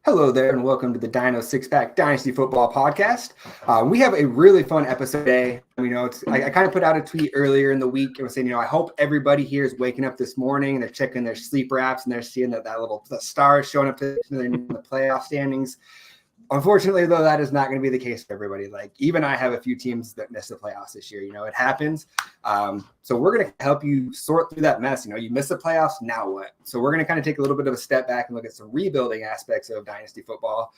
Hello there, and welcome to the Dyno Six Pack Dynasty Football Podcast. We have a really fun episode today. I kind of put out a tweet earlier in the week and was saying, I hope everybody here is waking up this morning and they're checking their sleeper apps and they're seeing that the stars showing up in the playoff standings. Unfortunately, though, that is not going to be the case for everybody. Like, even I have a few teams that miss the playoffs this year. It happens. So we're going to help you sort through that mess. You miss the playoffs, now what? So we're going to kind of take a little bit of a step back and look at some rebuilding aspects of Dynasty football.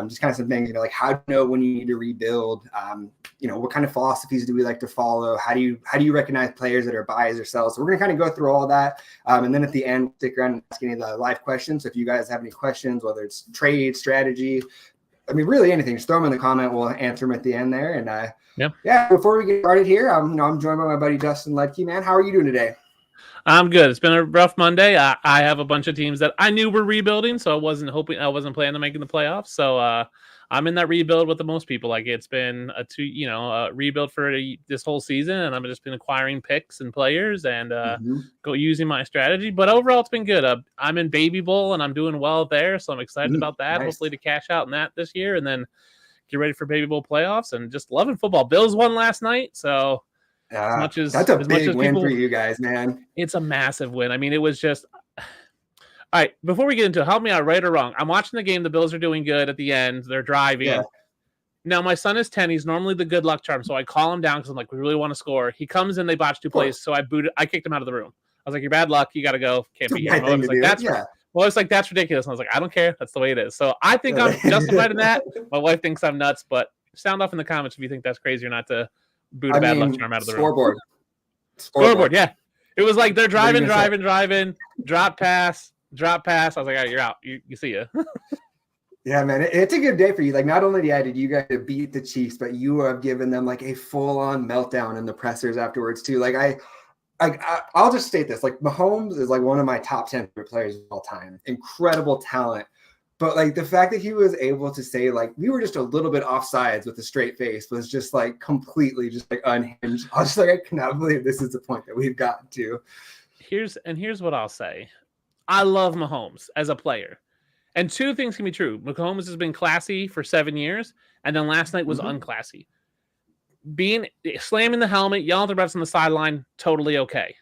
Just kind of some things, like how to know when you need to rebuild. What kind of philosophies do we like to follow? How do you recognize players that are buys or sells? So we're going to kind of go through all that. And then at the end, stick around and ask any of the live questions. So if you guys have any questions, whether it's trade, strategy, really anything, just throw them in the comment. We'll answer them at the end there. And before we get started here, I'm joined by my buddy Dustin Ludke. Man, how are you doing today? I'm good. It's been a rough Monday. I have a bunch of teams that I knew were rebuilding, so I wasn't planning on making the playoffs. So I'm in that rebuild with the most people. Like, it's been a rebuild for this whole season, and I've just been acquiring picks and players and using my strategy. But overall, it's been good. I'm in Baby Bowl, and I'm doing well there, so I'm excited about that. Nice. Hopefully to cash out in that this year, and then get ready for Baby Bowl playoffs. And just loving football. Bills won last night, so that's a big win for you guys, man. It's a massive win. It was just. All right, before we get into it, help me out, right or wrong. I'm watching the game. The Bills are doing good at the end. They're driving. Yeah. Now, my son is 10. He's normally the good luck charm, so I call him down because I'm like, we really want to score. He comes in, they botch two plays, so I kicked him out of the room. I was like, you're bad luck. You got to go. Can't be here. It's like, that's ridiculous. And I was like, I don't care. That's the way it is. So I think I'm justified in that. My wife thinks I'm nuts, but sound off in the comments if you think that's crazy or not to boot a bad luck charm out of the room. Scoreboard, yeah. It was like they're driving, drop pass. I was like, all right, you're out. You see ya. Yeah, man, it's a good day for you. Like, not only did you guys beat the Chiefs, but you have given them like a full-on meltdown in the pressers afterwards too. Like, I'll just state this: like, Mahomes is like one of my top 10 favorite players of all time. Incredible talent, but like the fact that he was able to say like we were just a little bit offsides with a straight face was just like completely just like unhinged. I was just like, I cannot believe this is the point that we've gotten to. Here's what I'll say. I love Mahomes as a player. And two things can be true. Mahomes has been classy for 7 years, and then last night was unclassy. Slamming the helmet, yelling at the refs on the sideline, totally okay.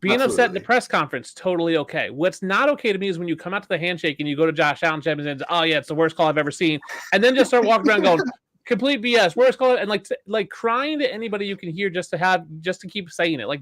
Being upset in the press conference, totally okay. What's not okay to me is when you come out to the handshake and you go to Josh Allen and say, oh, yeah, it's the worst call I've ever seen. And then just start walking around going, complete BS, worst call. And like crying to anybody you can hear just to keep saying it. Like,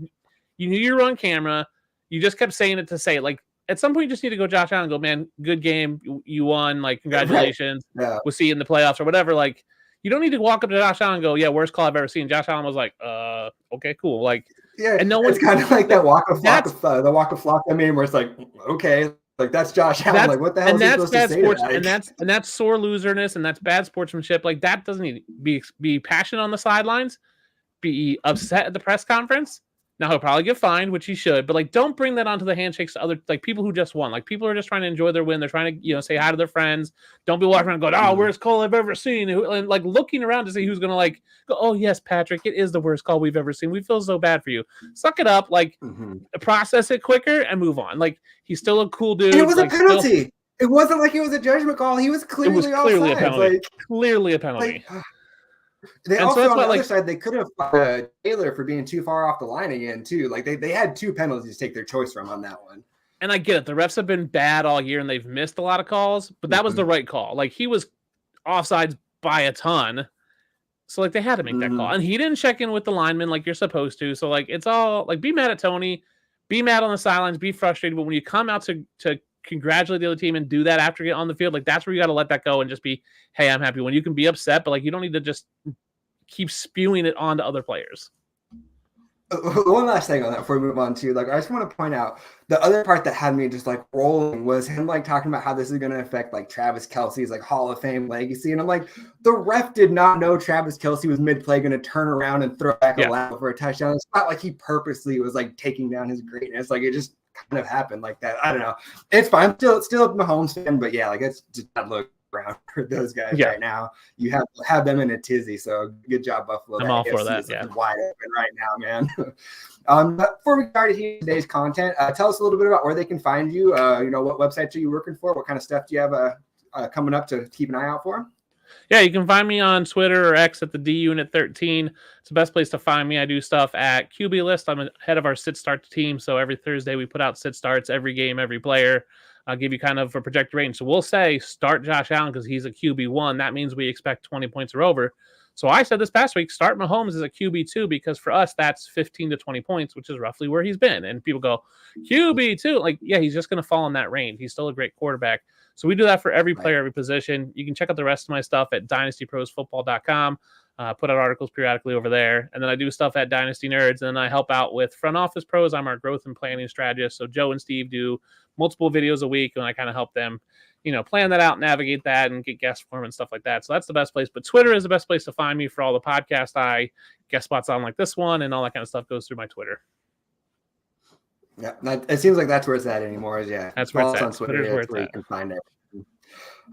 you knew you were on camera. You just kept saying it to say it. Like, at some point, you just need to go Josh Allen and go, man, good game. You won. Like, congratulations. Right. Yeah. We'll see you in the playoffs or whatever. Like, you don't need to walk up to Josh Allen and go, yeah, worst call I've ever seen. Josh Allen was like, okay, cool. Like, yeah, and no one. It's kind of like that walk of flock. Where it's like, okay, like that's Josh Allen. Like, what the hell? And that's bad sports. And that's sore loserness, and that's bad sportsmanship. Like, that doesn't need to be passionate on the sidelines, be upset at the press conference. Now, he'll probably get fined, which he should, but like, don't bring that onto the handshakes to other like people who just won. Like, people are just trying to enjoy their win. They're trying to say hi to their friends. Don't be walking around going, oh, worst call I've ever seen, and like looking around to see who's gonna like go, oh yes, Patrick, it is the worst call we've ever seen. We feel so bad for you. Suck it up, like process it quicker and move on. Like, he's still a cool dude. And it was a penalty. It wasn't like it was a judgment call. He was clearly clearly offside. A penalty. Clearly a penalty. They also, on the other side, they could have fired Taylor for being too far off the line again, too. Like, they had two penalties to take their choice from on that one. And I get it. The refs have been bad all year, and they've missed a lot of calls, but that was the right call. Like, he was offsides by a ton, so, like, they had to make that call. And he didn't check in with the lineman like you're supposed to, so, like, it's all, like, be mad at Tony, be mad on the sidelines, be frustrated, but when you come out to congratulate the other team and do that after you get on the field, like, that's where you got to let that go and just be, hey, I'm happy. When you can be upset, but like, you don't need to just keep spewing it on to other players. One last thing on that before we move on to, like, I just want to point out the other part that had me just like rolling was him like talking about how this is going to affect like Travis Kelce's like Hall of Fame legacy. And I'm like, the ref did not know Travis Kelce was mid-play going to turn around and throw back a lap for a touchdown. It's not like he purposely was like taking down his greatness. Like, it just kind of happened like that. I don't know. It's fine. Still a Mahomes fan, but yeah, like, it's just not look around for those guys right now. You have them in a tizzy. So good job, Buffalo. I'm all for that. Yeah, wide open right now, man. But before we start here today's content, tell us a little bit about where they can find you. What websites are you working for? What kind of stuff do you have coming up to keep an eye out for? Yeah, you can find me on Twitter or X at the DUnit13. It's the best place to find me. I do stuff at QB List. I'm head of our sit start team. So every Thursday we put out sit starts, every game, every player. I'll give you kind of a projected range. So we'll say start Josh Allen because he's a QB1. That means we expect 20 points or over. So I said this past week, start Mahomes as a QB2 because for us, that's 15 to 20 points, which is roughly where he's been. And people go, QB2? Like, yeah, he's just going to fall in that range. He's still a great quarterback. So we do that for every player, every position. You can check out the rest of my stuff at dynastyprosfootball.com. Put out articles periodically over there. And then I do stuff at Dynasty Nerds. And then I help out with front office pros. I'm our growth and planning strategist. So Joe and Steve do multiple videos a week, and I kind of help them, plan that out, navigate that, and get guest form and stuff like that. So that's the best place. But Twitter is the best place to find me for all the podcasts I guest spots on, like this one, and all that kind of stuff goes through my Twitter. Yeah, it seems like that's where it's at anymore. That's where it's at. On Twitter, that's where you can find it.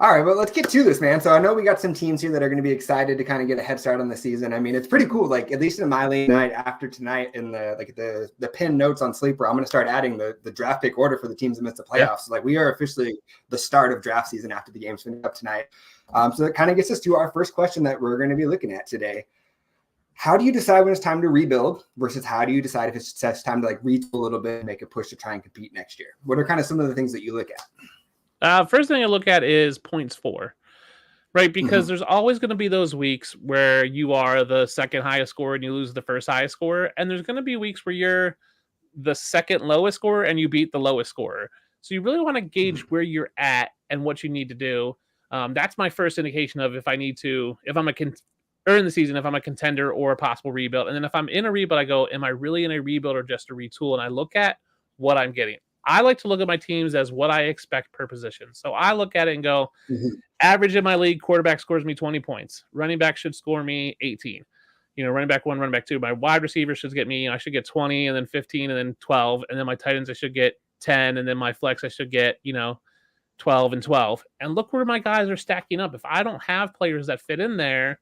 All right, well, let's get to this, man. So I know we got some teams here that are going to be excited to kind of get a head start on the season. I mean, it's pretty cool. Like, at least in my league night after tonight in the pinned notes on Sleeper, I'm going to start adding the draft pick order for the teams that missed the playoffs. Yeah. So, like, we are officially the start of draft season after the games finish up tonight. So that kind of gets us to our first question that we're going to be looking at today. How do you decide when it's time to rebuild versus how do you decide if it's time to, like, retool a little bit and make a push to try and compete next year? What are kind of some of the things that you look at? First thing I look at is points for, right? Because there's always going to be those weeks where you are the second highest scorer and you lose the first highest scorer. And there's going to be weeks where you're the second lowest scorer and you beat the lowest scorer. So you really want to gauge where you're at and what you need to do. That's my first indication of if I'm early the season, if I'm a contender or a possible rebuild. And then if I'm in a rebuild, I go, am I really in a rebuild or just a retool? And I look at what I'm getting. I like to look at my teams as what I expect per position. So I look at it and go, average in my league, quarterback scores me 20 points. Running back should score me 18. Running back 1, running back 2. My wide receiver should get me, I should get 20 and then 15 and then 12. And then my tight ends, I should get 10. And then my flex, I should get, 12 and 12. And look where my guys are stacking up. If I don't have players that fit in there,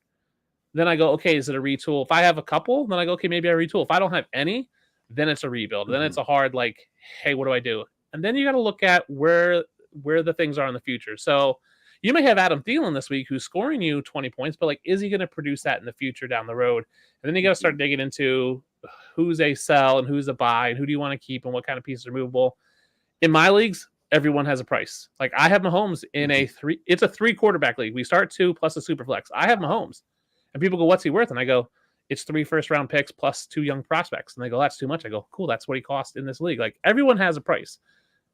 then I go, okay, is it a retool? If I have a couple, then I go, okay, maybe I retool. If I don't have any, then it's a rebuild. Then it's a hard, like, hey, what do I do? And then you got to look at where the things are in the future. So you may have Adam Thielen this week who's scoring you 20 points, but, like, is he going to produce that in the future down the road? And then you got to start digging into who's a sell and who's a buy and who do you want to keep and what kind of pieces are movable. In my leagues, everyone has a price. Like, I have Mahomes in it's a 3 quarterback league. We start 2 plus a super flex. I have Mahomes. And people go, what's he worth? And I go, it's 3 first-round picks plus 2 young prospects. And they go, that's too much. I go, cool, that's what he cost in this league. Like, everyone has a price.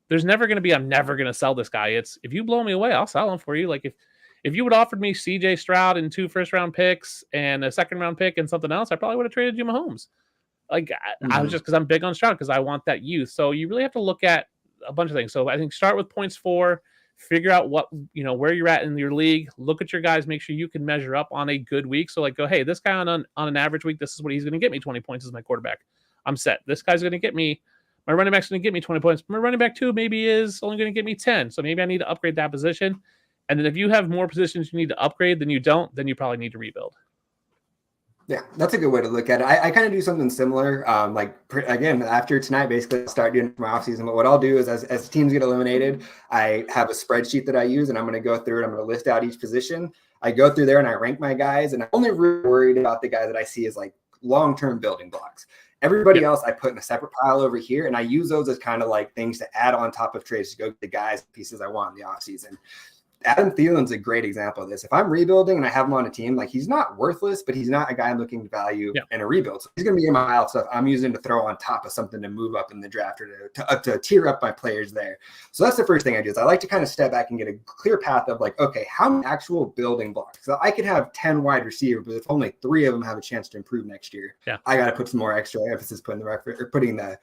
There's never going to be, I'm never going to sell this guy. It's, if you blow me away, I'll sell him for you. Like, if you would have offered me CJ Stroud and 2 first-round picks and a second-round pick and something else, I probably would have traded you Mahomes. Like, I was just, because I'm big on Stroud, because I want that youth. So you really have to look at a bunch of things. So I think start with points for, figure out what, where you're at in your league, look at your guys, make sure you can measure up on a good week. So, like, go, hey, this guy on an average week, this is what he's going to get me 20 points as my quarterback. I'm set. This guy's going to get me, my running back's going to get me 20 points. My running back 2 maybe is only going to get me 10. So maybe I need to upgrade that position. And then if you have more positions you need to upgrade than you don't, then you probably need to rebuild. Yeah, that's a good way to look at it. I kind of do something similar. Again, after tonight, basically, I'll start doing my offseason. But what I'll do is as teams get eliminated, I have a spreadsheet that I use, and I'm going to go through it. I'm going to list out each position. I go through there and I rank my guys, and I'm only really worried about the guys that I see as, like, long-term building blocks. Everybody else I put in a separate pile over here, and I use those as kind of like things to add on top of trades to go get the guys pieces I want in the offseason. Adam Thielen's a great example of this. If I'm rebuilding and I have him on a team, like, he's not worthless, but he's not a guy I'm looking to value in a rebuild. So he's going to be in my pile of stuff I'm using to throw on top of something to move up in the draft or to tier up my players there. So that's the first thing I do is I like to kind of step back and get a clear path of, like, okay, how many actual building blocks? So I could have 10 wide receivers, but if only 3 of them have a chance to improve next year, I got to put some more extra emphasis putting the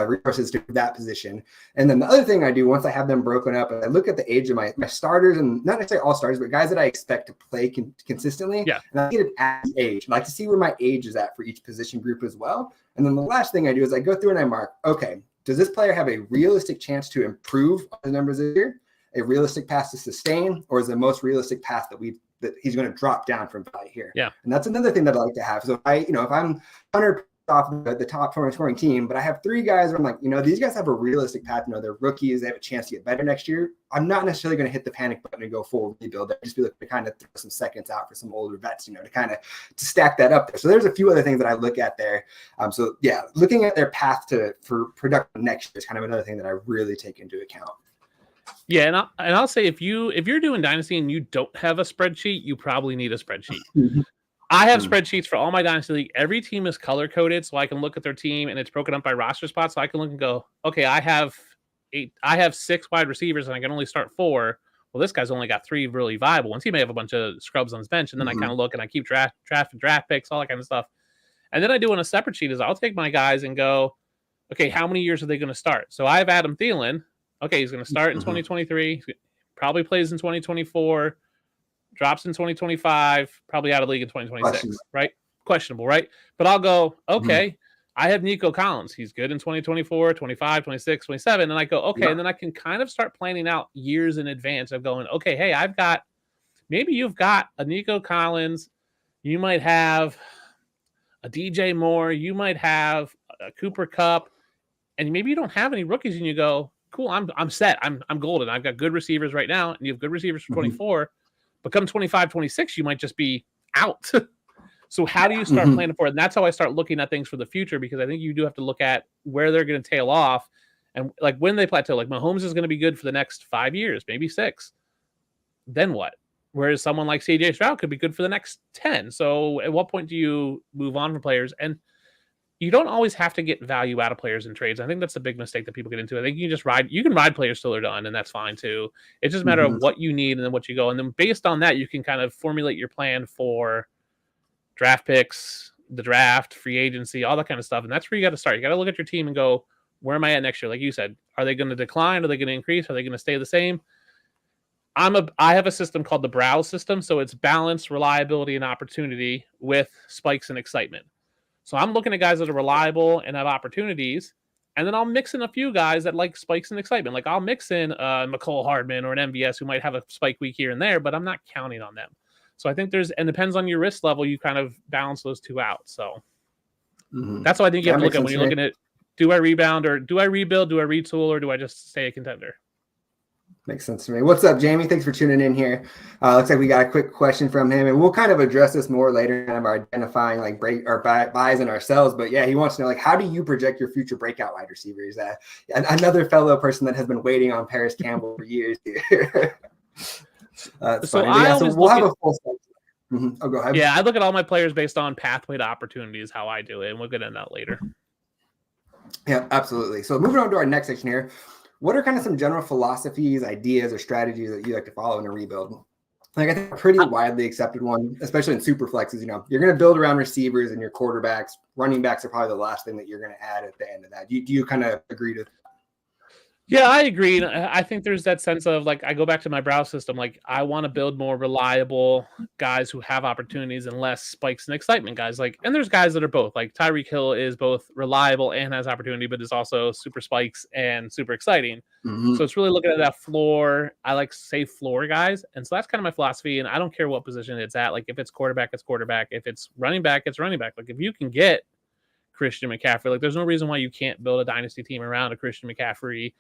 resources to that position. And then the other thing I do once I have them broken up, I look at the age of my starters, and not necessarily all stars, but guys that I expect to play consistently. Yeah. And I get it at the age. I like to see where my age is at for each position group as well. And then the last thing I do is I go through and I mark, okay, does this player have a realistic chance to improve on the numbers this year? A realistic path to sustain, or is the most realistic path that he's going to drop down from value here? Yeah. And that's another thing that I like to have. So if I'm 100% off the top scoring team, but I have 3 guys where I'm like, these guys have a realistic path. They're rookies. They have a chance to get better next year. I'm not necessarily going to hit the panic button and go full rebuild. I just feel like to kind of throw some seconds out for some older vets, to stack that up there. So there's a few other things that I look at there. So yeah, looking at their path for production next year is kind of another thing that I really take into account. Yeah, and I'll say if you're doing Dynasty and you don't have a spreadsheet, you probably need a spreadsheet. I have spreadsheets for all my Dynasty League. Every team is color-coded, so I can look at their team, and it's broken up by roster spots, so I can look and go, okay, I have 6 wide receivers, and I can only start 4. Well, this guy's only got 3 really viable ones. He may have a bunch of scrubs on his bench, and then I kind of look, and I keep draft picks, all that kind of stuff. And then I do on a separate sheet is I'll take my guys and go, okay, how many years are they going to start? So I have Adam Thielen. Okay, he's going to start in 2023, probably plays in 2024, drops in 2025, probably out of league in 2026, right? Questionable, right? But I'll go, okay, I have Nico Collins. He's good in 2024, 25, 26, 27. And I go, okay, and then I can kind of start planning out years in advance of going, okay, hey, maybe you've got a Nico Collins. You might have a DJ Moore. You might have a Cooper Kupp. And maybe you don't have any rookies and you go, cool, I'm set. I'm golden. I've got good receivers right now. And you have good receivers for 24. But come 25, 26, you might just be out. So how do you start planning for it? And that's how I start looking at things for the future, because I think you do have to look at where they're going to tail off and like when they plateau. Like Mahomes is going to be good for the next 5 years, maybe 6. Then what? Whereas someone like JJ Schultz could be good for the next 10. So at what point do you move on from players? And you don't always have to get value out of players in trades. I think that's a big mistake that people get into. I think you can ride players till they're done, and that's fine too. It's just a matter of what you need and then what you go. And then based on that, you can kind of formulate your plan for draft picks, the draft, free agency, all that kind of stuff. And that's where you got to start. You got to look at your team and go, where am I at next year? Like you said, are they going to decline? Are they going to increase? Are they going to stay the same? I have a system called the Browse system. So it's balance, reliability, and opportunity with spikes and excitement. So I'm looking at guys that are reliable and have opportunities, and then I'll mix in a few guys that like spikes and excitement. Like I'll mix in McCole Hardman or an MVS who might have a spike week here and there, but I'm not counting on them. So I think and depends on your risk level, you kind of balance those two out. So that's what I think you have to look at when you're looking at, do I rebound or do I rebuild, do I retool, or do I just stay a contender? Makes sense to me. What's up, Jamie? Thanks for tuning in here. Looks like we got a quick question from him, and we'll kind of address this more later, kind of identifying like buys in ourselves. But yeah, he wants to know, like, how do you project your future breakout wide receivers? Another fellow person that has been waiting on Paris Campbell for years here. So we'll have a full section. Oh, go ahead. Yeah, I look at all my players based on pathway to opportunity is how I do it, and we'll get into that later. Yeah, absolutely. So moving on to our next section here. What are kind of some general philosophies, ideas, or strategies that you like to follow in a rebuild? Like I think a pretty widely accepted one, especially in super flexes, you're going to build around receivers and your quarterbacks. Running backs are probably the last thing that you're going to add at the end of that. Do you kind of agree to? Yeah, I agree. I think there's that sense of like, I go back to my Browse system. Like I want to build more reliable guys who have opportunities and less spikes and excitement guys. Like, and there's guys that are both. Like Tyreek Hill is both reliable and has opportunity, but is also super spikes and super exciting. So it's really looking at that floor. I like safe floor guys. And so that's kind of my philosophy. And I don't care what position it's at. Like if it's quarterback, it's quarterback. If it's running back, it's running back. Like if you can get Christian McCaffrey, like there's no reason why you can't build a dynasty team around a Christian McCaffrey,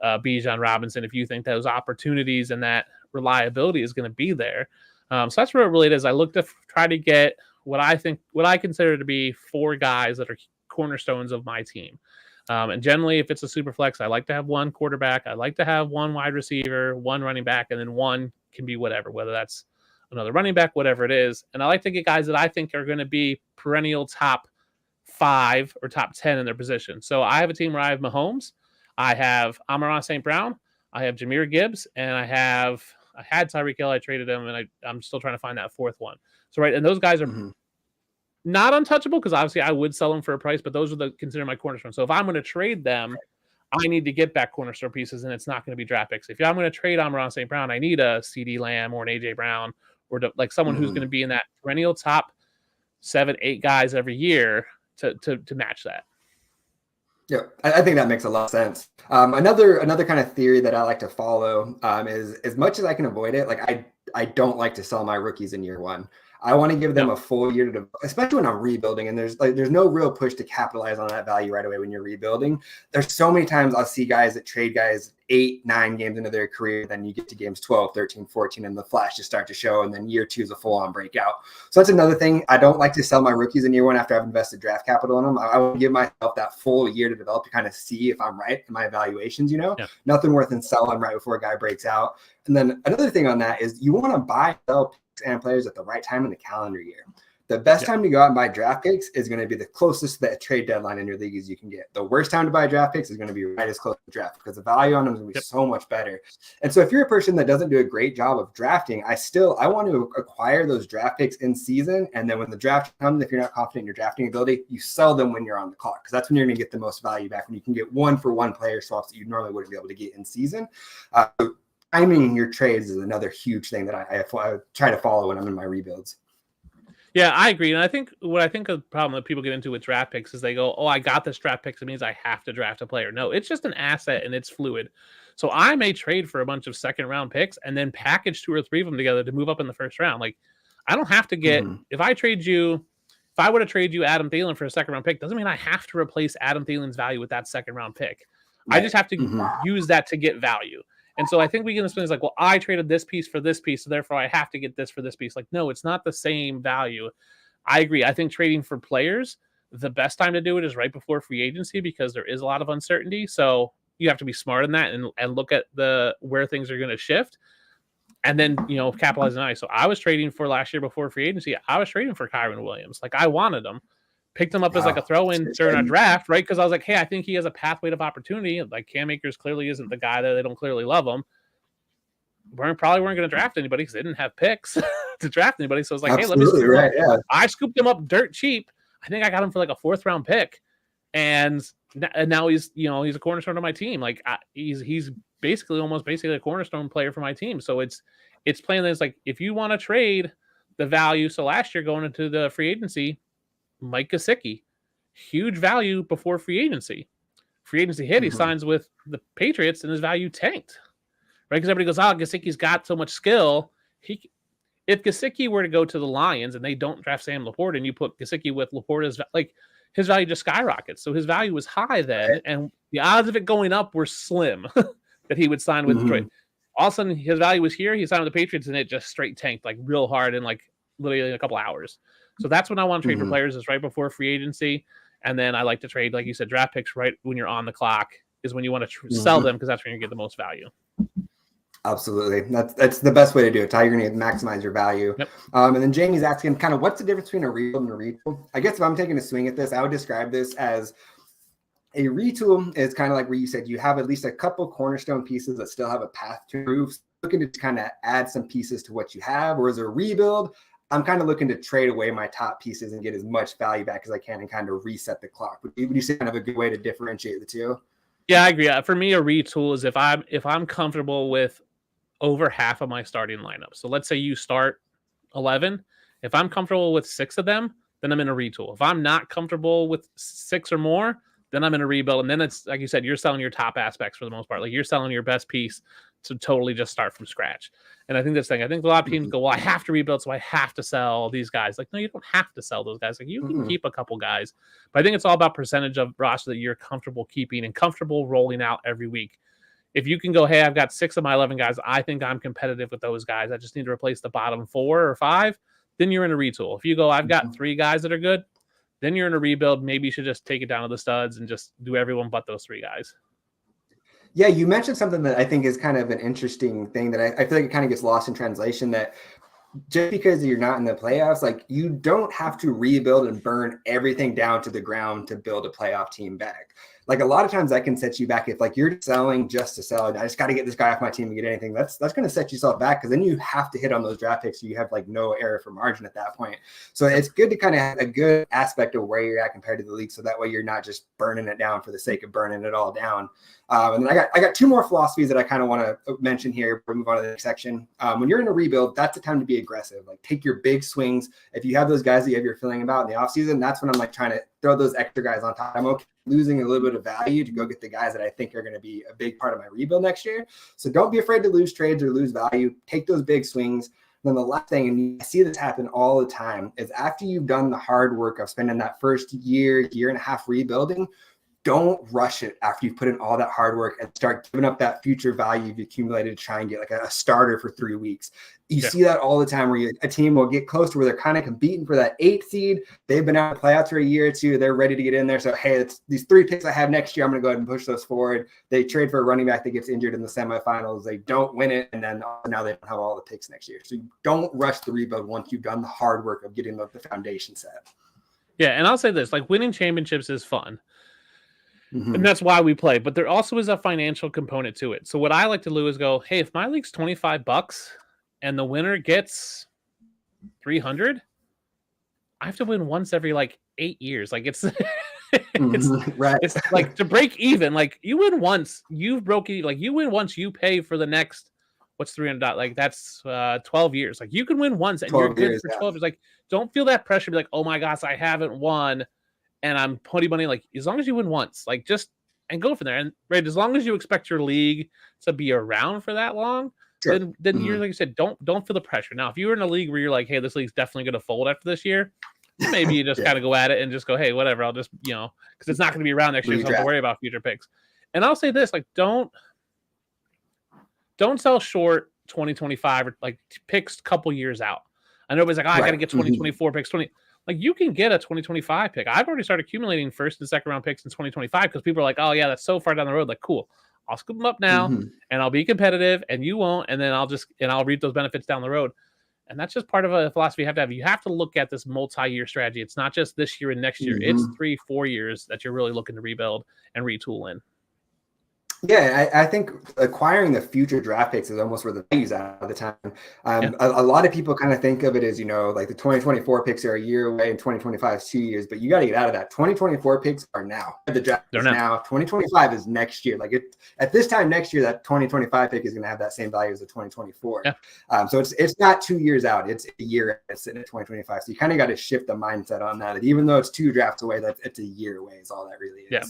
Bijan Robinson, if you think those opportunities and that reliability is going to be there. So that's where it really is. I look to try to get what I consider to be 4 guys that are cornerstones of my team. And generally, if it's a super flex, I like to have 1 quarterback. I like to have 1 wide receiver, 1 running back, and then 1 can be whatever, whether that's another running back, whatever it is. And I like to get guys that I think are going to be perennial top 5 or top 10 in their position. So I have a team where I have Mahomes, I have Amon-Ra St. Brown, I have Jahmyr Gibbs, and I had Tyreek Hill. I traded him, and I'm still trying to find that 4th one. So right, and those guys are not untouchable because obviously I would sell them for a price, but those are consider my cornerstone. So if I'm going to trade them, I need to get back cornerstone pieces, and it's not going to be draft picks. If I'm going to trade Amon-Ra St. Brown, I need a CD Lamb or an AJ Brown or like someone who's going to be in that perennial top 7, 8 guys every year to match that. Yeah, I think that makes a lot of sense. Another kind of theory that I like to follow is, as much as I can avoid it, like I don't like to sell my rookies in year one. I want to give them a full year to develop, especially when I'm rebuilding, and there's no real push to capitalize on that value right away when you're rebuilding. There's so many times I'll see guys that trade guys 8-9 games into their career, then you get to games 12, 13, 14, and the flash just start to show, and then year 2 is a full-on breakout. So that's another thing. I don't like to sell my rookies in year 1 after I've invested draft capital in them. I will give myself that full year to develop to kind of see if I'm right in my evaluations, Nothing worth in selling right before a guy breaks out. And then another thing on that is you want to buy, sell and players at the right time in the calendar year. The best time to go out and buy draft picks is going to be the closest to that trade deadline in your league as you can get. The worst time to buy draft picks is going to be right as close to draft because the value on them is going to be so much better. And so if you're a person that doesn't do a great job of drafting, I want to acquire those draft picks in season. And then when the draft comes, if you're not confident in your drafting ability, you sell them when you're on the clock because that's when you're going to get the most value back, when you can get 1-for-1 player swaps that you normally wouldn't be able to get in season. Timing your trades is another huge thing that I try to follow when I'm in my rebuilds. Yeah, I agree. And I think the problem that people get into with draft picks is they go, oh, I got this draft pick, so it means I have to draft a player. No, it's just an asset and it's fluid. So I may trade for a bunch of second round picks and then package 2 or 3 of them together to move up in the first round. Like, I don't have to get, if I were to trade you Adam Thielen for a second round pick, doesn't mean I have to replace Adam Thielen's value with that second round pick. Right. I just have to use that to get value. And so I think we get this thing like, well, I traded this piece for this piece, so therefore I have to get this for this piece. Like, no, it's not the same value. I agree. I think trading for players, the best time to do it is right before free agency because there is a lot of uncertainty. So you have to be smart in that and look at where things are going to shift. And then, capitalize on it. So I was trading for last year before free agency. I was trading for Kyron Williams. Like, I wanted him. Picked him up as like a throw-in during a draft, right? Because I was like, hey, I think he has a pathway of opportunity. Like, Cam Akers clearly isn't the guy there. They don't clearly love him. Probably weren't going to draft anybody because they didn't have picks to draft anybody. So I was like, hey, let me scoop him up. Yeah. I scooped him up dirt cheap. I think I got him for like a 4th-round pick. And now he's a cornerstone of my team. Like, he's basically a cornerstone player for my team. So it's playing this like, if you want to trade the value. So last year going into the free agency, Mike Gesicki, huge value before free agency. Free agency hit, he signs with the Patriots, and his value tanked, right? Because everybody goes, "Oh, Gesicki's got so much skill." If Gesicki were to go to the Lions and they don't draft Sam Laporta, and you put Gesicki with Laporta's, like, his value just skyrockets. So his value was high then, and the odds of it going up were slim that he would sign with Detroit. All of a sudden, his value was here. He signed with the Patriots, and it just straight tanked, like, real hard in like literally a couple hours. So that's when I want to trade for players, is right before free agency. And then I like to trade, like you said, draft picks right when you're on the clock is when you want to sell them because that's when you get the most value. Absolutely. That's the best way to do it. How you're going to maximize your value. Yep. And then Jamie's asking kind of what's the difference between a rebuild and a retool? I guess if I'm taking a swing at this, I would describe this as a retool is kind of like where you said you have at least a couple cornerstone pieces that still have a path to improve. Looking to kind of add some pieces to what you have. Whereas a rebuild, I'm kind of looking to trade away my top pieces and get as much value back as I can and kind of reset the clock. Would you say kind of a good way to differentiate the two? Yeah, I agree. For me, a retool is if I'm comfortable with over half of my starting lineup. So let's say you start 11. If I'm comfortable with 6 of them, then I'm in a retool. If I'm not comfortable with 6 or more, then I'm in a rebuild. And then it's like you said, you're selling your top aspects for the most part. Like, you're selling your best piece to totally just start from scratch. And I think this thing, I think a lot of teams go, well, I have to rebuild, so I have to sell these guys. Like, no, you don't have to sell those guys. Like, you can keep a couple guys. But I think it's all about percentage of roster that you're comfortable keeping and comfortable rolling out every week. If you can go, hey, I've got 6 of my 11 guys, I think I'm competitive with those guys, I just need to replace the bottom 4 or 5, then you're in a retool. If you go, I've got 3 guys that are good, then you're in a rebuild. Maybe you should just take it down to the studs and just do everyone but those 3 guys. Yeah, you mentioned something that I think is kind of an interesting thing that I feel like it kind of gets lost in translation, that just because you're not in the playoffs, like, you don't have to rebuild and burn everything down to the ground to build a playoff team back. Like, a lot of times that can set you back if, like, you're selling just to sell. I just got to get this guy off my team and get anything. That's going to set yourself back because then you have to hit on those draft picks. So you have like no area for margin at that point. So it's good to kind of have a good aspect of where you're at compared to the league. So that way you're not just burning it down for the sake of burning it all down. And then I got 2 more philosophies that I kind of want to mention here before we move on to the next section. When you're in a rebuild, that's the time to be aggressive. Like, take your big swings. If you have those guys that you have your feeling about in the offseason, that's when I'm like trying to throw those extra guys on top. I'm okay losing a little bit of value to go get the guys that I think are going to be a big part of my rebuild next year. So don't be afraid to lose trades or lose value. Take those big swings. Then the last thing, and I see this happen all the time, is after you've done the hard work of spending that first year and a half rebuilding, don't rush it after you've put in all that hard work and start giving up that future value you've accumulated to try and get like a starter for 3 weeks. You see that all the time where a team will get close to where they're kind of competing for that 8th seed. They've been out of playoffs for a year or two. They're ready to get in there. So, hey, it's these 3 picks I have next year. I'm going to go ahead and push those forward. They trade for a running back that gets injured in the semifinals. They don't win it. And then now they don't have all the picks next year. So you don't rush the rebuild once you've done the hard work of getting the foundation set. Yeah. And I'll say this, like winning championships is fun. And that's why we play. But there also is a financial component to it. So what I like to do is go, hey, if my league's $25 and the winner gets 300, I have to win once every like 8 years. Like it's right. It's like to break even. Like you win once, you've broken. Like you win once, you pay for the next. What's 300? Like that's 12 years. Like you can win once and you're good for 12 years. Like don't feel that pressure. Be like, oh my gosh, I haven't won. And I'm putting money, like, as long as you win once, like, just, and go from there. And, right, as long as you expect your league to be around for that long, then you're, like I said, don't feel the pressure. Now, if you're in a league where you're like, hey, this league's definitely going to fold after this year, maybe you just kind of go at it and just go, hey, whatever, I'll just, because it's not going to be around next year, so I don't have to worry about future picks. And I'll say this, like, don't sell short 2025 or, like, picks a couple years out. I know everybody's like, I got to get 2024 picks, Like, you can get a 2025 pick. I've already started accumulating first and second round picks in 2025 because people are like, oh, yeah, that's so far down the road. Like, cool. I'll scoop them up now and I'll be competitive and you won't. And then I'll reap those benefits down the road. And that's just part of a philosophy you have to have. You have to look at this multi-year strategy. It's not just this year and next year. It's 3-4 years that you're really looking to rebuild and retool in. Yeah, I think acquiring the future draft picks is almost where the value's at all the time. A lot of people kind of think of it as, like the 2024 picks are a year away and 2025 is 2 years, but you got to get out of that. 2024 picks are now. The draft is now. 2025 is next year. Like at this time next year, that 2025 pick is going to have that same value as the 2024. Yeah. So it's not 2 years out. It's a year sitting at 2025. So you kind of got to shift the mindset on that. Even though it's 2 drafts away, it's a year away is all that really is. Yeah.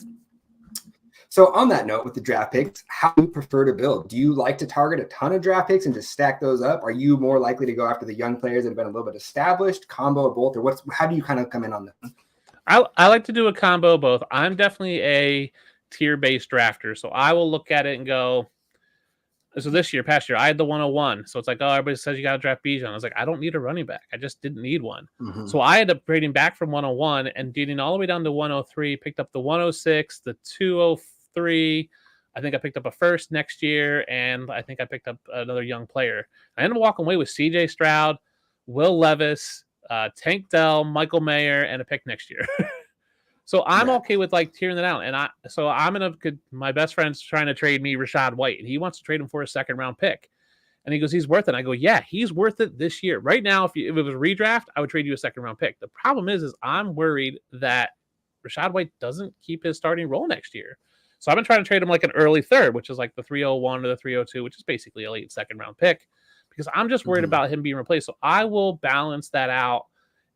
So on that note, with the draft picks, how do you prefer to build? Do you like to target a ton of draft picks and just stack those up? Are you more likely to go after the young players that have been a little bit established, combo of both, or how do you kind of come in on that? I like to do a combo of both. I'm definitely a tier-based drafter, so I will look at it and go, so past year, I had the 101. So it's like, oh, everybody says you got to draft Bijan. I was like, I don't need a running back. I just didn't need one. So I ended up grading back from 101 and getting all the way down to 103, picked up the 106, the 203. I think I picked up a first next year, and I think I picked up another young player. I ended up walking away with CJ Stroud, Will Levis, Tank Dell, Michael Mayer, and a pick next year. So I'm okay with like tearing that out. And my best friend's trying to trade me Rachaad White, and he wants to trade him for a second round pick. And he goes, he's worth it. And I go, yeah, he's worth it this year. Right now, if it was a redraft, I would trade you a second round pick. The problem is I'm worried that Rachaad White doesn't keep his starting role next year. So I've been trying to trade him like an early third, which is like the 301 or the 302, which is basically a late second round pick, because I'm just worried about him being replaced. So I will balance that out.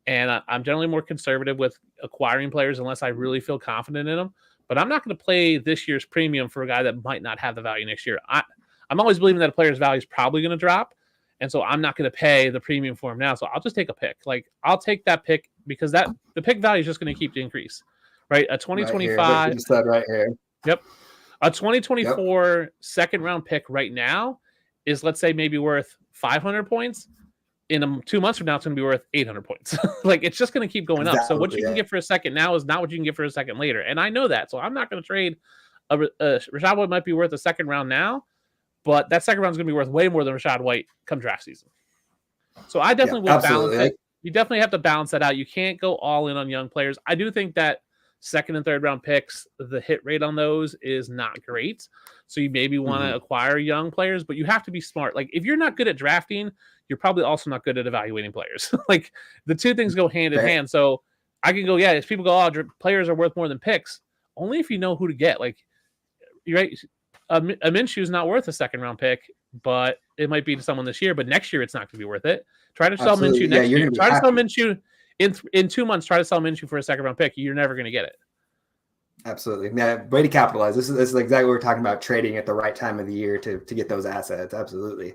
And I'm generally more conservative with acquiring players unless I really feel confident in them. But I'm not going to play this year's premium for a guy that might not have the value next year. I'm always believing that a player's value is probably going to drop. And so I'm not going to pay the premium for him now. So I'll just take a pick. Like, I'll take that pick because the pick value is just going to keep to increase, right? A 2025. Right here. Yep. A 2024 second round pick right now is, let's say, maybe worth 500 points. In 2 months from now, it's going to be worth 800 points. Like, it's just going to keep going up. So what you can get for a second now is not what you can get for a second later. And I know that. So I'm not going to trade Rachaad White. Might be worth a second round now, but that second round is going to be worth way more than Rachaad White come draft season. So I definitely will balance it. You definitely have to balance that out. You can't go all in on young players. I do think that second and third round picks, the hit rate on those is not great. So you maybe want to acquire young players, but you have to be smart. Like, if you're not good at drafting, you're probably also not good at evaluating players. Like, the two things go hand in hand. So I can go, yeah, if people go, oh, players are worth more than picks, only if you know who to get. Like, you're right. A Minshew is not worth a second round pick, but it might be to someone this year, but next year it's not going to be worth it. Try to sell Minshew next year. Try to sell Minshew in 2 months. Try to sell Minshew for a second round pick. You're never going to get it. Absolutely. Yeah, way to capitalize. This is exactly what we're talking about, trading at the right time of the year to get those assets. Absolutely.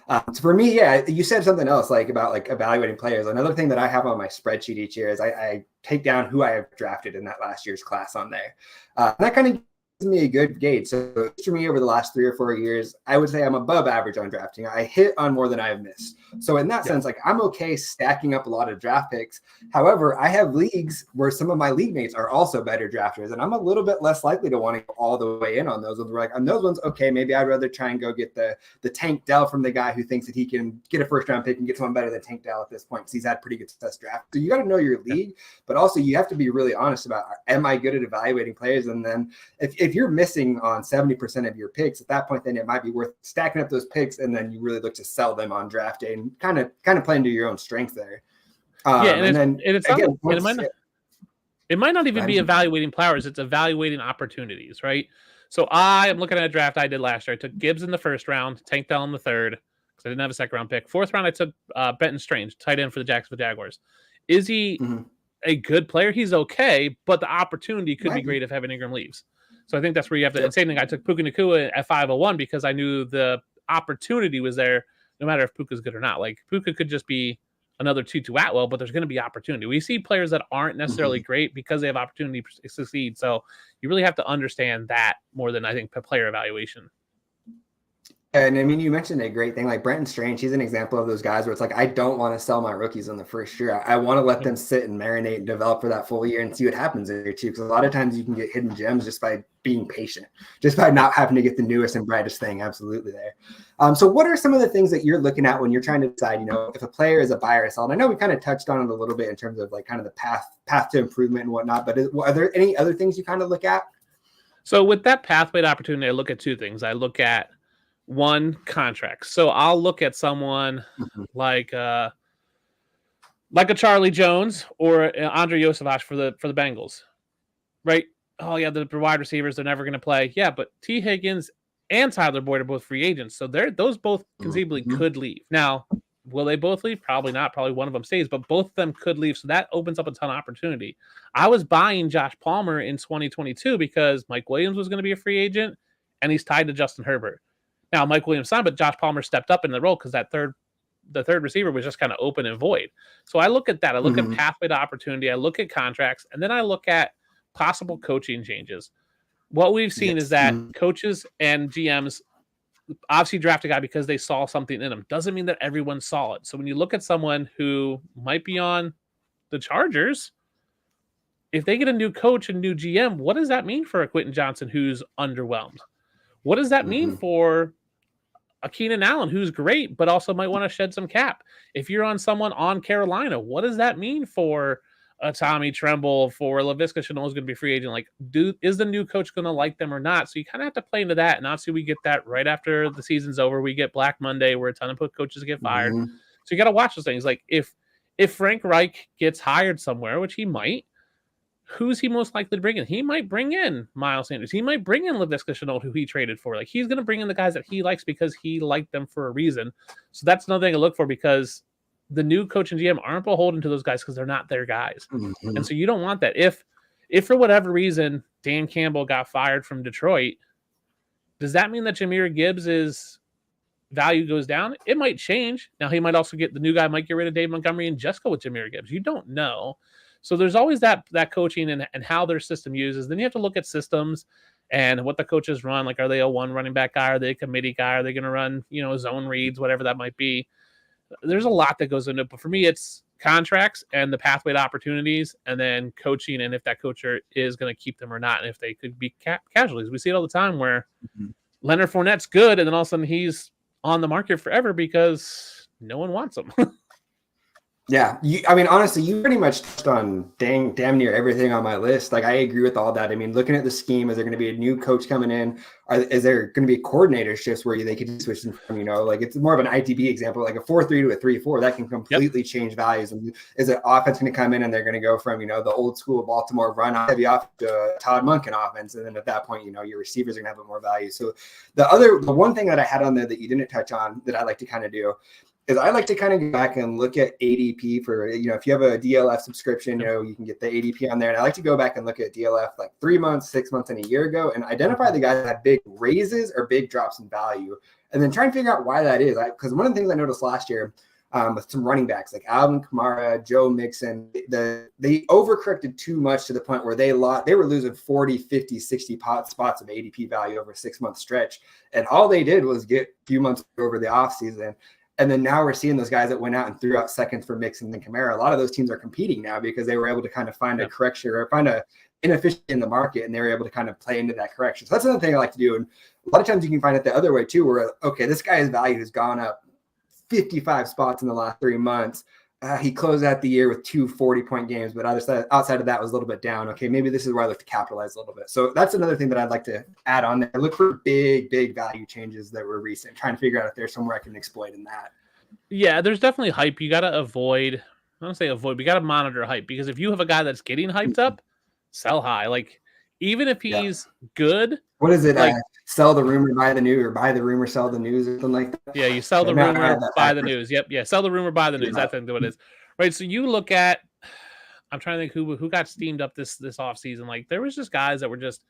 So for me, yeah, you said something else like about like evaluating players. Another thing that I have on my spreadsheet each year is I take down who I have drafted in that last year's class on there. That kind of gives me a good gauge. So for me, over the last 3 or 4 years, I would say I'm above average on drafting. I hit on more than I have missed. So in that sense, like I'm okay stacking up a lot of draft picks. However, I have leagues where some of my league mates are also better drafters, and I'm a little bit less likely to want to go all the way in on those ones. Like on those ones, okay, maybe I'd rather try and go get the Tank Dell from the guy who thinks that he can get a first round pick and get someone better than Tank Dell at this point because he's had pretty good success draft. So you got to know your league, but also you have to be really honest about, am I good at evaluating players? And then if you're missing on 70% of your picks, at that point, then it might be worth stacking up those picks, and then you really look to sell them on draft day and kind of playing to your own strength there. It might not even be evaluating players; it's evaluating opportunities, right? So I am looking at a draft I did last year. I took Gibbs in the first round, Tank Dell in the third because I didn't have a second round pick. Fourth round, I took Benton Strange, tight end for the Jacksonville Jaguars. Is he a good player? He's okay, but the opportunity could be great if Evan Ingram leaves. So I think that's where you have to. And same thing. I took Puka Nacua at 501 because I knew the opportunity was there, no matter if Puka's good or not. Like Puka could just be another Tutu Atwell, but there's going to be opportunity. We see players that aren't necessarily great because they have opportunity to succeed. So you really have to understand that more than I think player evaluation. And I mean, you mentioned a great thing like Brenton Strange. He's an example of those guys where it's like, I don't want to sell my rookies in the first year. I want to let them sit and marinate and develop for that full year and see what happens in year two. Because a lot of times you can get hidden gems just by being patient, just by not having to get the newest and brightest thing. Absolutely there. So what are some of the things that you're looking at when you're trying to decide, if a player is a buy or sell? And I know we kind of touched on it a little bit in terms of like kind of the path to improvement and whatnot, but are there any other things you kind of look at? So with that pathway to opportunity, I look at two things. I look at one, contract. So I'll look at someone like a Charlie Jones or Andre Yosevich for the Bengals, right? Oh yeah, the wide receivers, they're never going to play. Yeah, but T. Higgins and Tyler Boyd are both free agents, so those both conceivably could leave. Now, will they both leave? Probably not. Probably one of them stays, but both of them could leave, so that opens up a ton of opportunity. I was buying Josh Palmer in 2022 because Mike Williams was going to be a free agent, and he's tied to Justin Herbert. Now, Mike Williams signed, but Josh Palmer stepped up in the role because the third receiver was just kind of open and void. So I look at that. I look at pathway to opportunity. I look at contracts, and then I look at possible coaching changes. What we've seen is that coaches and GMs obviously draft a guy because they saw something in him. Doesn't mean that everyone saw it. So when you look at someone who might be on the Chargers, if they get a new coach and new GM, what does that mean for a Quentin Johnson who's underwhelmed? What does that mean for a Keenan Allen who's great, but also might want to shed some cap? If you're on someone on Carolina, what does that mean for a Tommy Tremble, for Laviska Shenault is going to be free agent? Like, is the new coach going to like them or not? So you kind of have to play into that. And obviously we get that right after the season's over. We get Black Monday where a ton of coaches get fired. So you got to watch those things. Like if Frank Reich gets hired somewhere, which he might, who's he most likely to bring in? He might bring in Miles Sanders. He might bring in Laviska Shenault, who he traded for. Like he's going to bring in the guys that he likes because he liked them for a reason. So that's another thing to look for, because the new coach and GM aren't beholden to those guys because they're not their guys. And so you don't want that. If for whatever reason Dan Campbell got fired from Detroit, does that mean that Jahmyr Gibbs' value goes down? It might change. Now he might also get the new guy, might get rid of Dave Montgomery and just go with Jahmyr Gibbs. You don't know. So there's always that coaching and how their system uses. Then you have to look at systems and what the coaches run. Like, are they a one running back guy? Are they a committee guy? Are they going to run, zone reads, whatever that might be? There's a lot that goes into it. But for me, it's contracts and the pathway to opportunities, and then coaching and if that coach is going to keep them or not, and if they could be casualties. We see it all the time where Leonard Fournette's good, and then all of a sudden he's on the market forever because no one wants him. Yeah. Honestly, you pretty much touched on damn near everything on my list. Like, I agree with all that. I mean, looking at the scheme, is there going to be a new coach coming in? Is there going to be coordinator shifts where they can switch them from, like it's more of an ITB example, like a 4-3 to a 3-4 that can completely change values. And is an offense going to come in and they're going to go from, the old school Baltimore run heavy off to Todd Monken offense? And then at that point, your receivers are going to have more value. So the one thing that I had on there that you didn't touch on that I like to kind of do is I like to kind of go back and look at ADP for, if you have a DLF subscription, you can get the ADP on there. And I like to go back and look at DLF like 3 months, 6 months, and a year ago and identify the guys that had big raises or big drops in value. And then try and figure out why that is. Because one of the things I noticed last year with some running backs like Alvin Kamara, Joe Mixon, they overcorrected too much to the point where they were losing 40, 50, 60 spots of ADP value over a 6-month stretch. And all they did was get a few months over the offseason. And then now we're seeing those guys that went out and threw out seconds for Mixon and Kamara. A lot of those teams are competing now because they were able to kind of find a correction or find a inefficiency in the market, and they were able to kind of play into that correction. So that's another thing I like to do. And a lot of times you can find it the other way too, where, okay, this guy's value has gone up 55 spots in the last 3 months. He closed out the year with 2 40-point games, but outside of that was a little bit down. Okay, maybe this is where I like to capitalize a little bit. So that's another thing that I'd like to add on there. Look for big value changes that were recent, trying to figure out if there's somewhere I can exploit in that. Yeah, there's definitely hype. You got to avoid, I don't say avoid, but you got to monitor hype, because if you have a guy that's getting hyped up, sell high. Like, even if he's good. What is it? Like, sell the rumor, buy the news, or buy the rumor, sell the news, or something like that. Yeah, you sell the rumor, buy the news. Yep. Yeah. Sell the rumor, buy the news. That's what it is. Right. So you look at, I'm trying to think who got steamed up this offseason. Like, there was just guys that were just,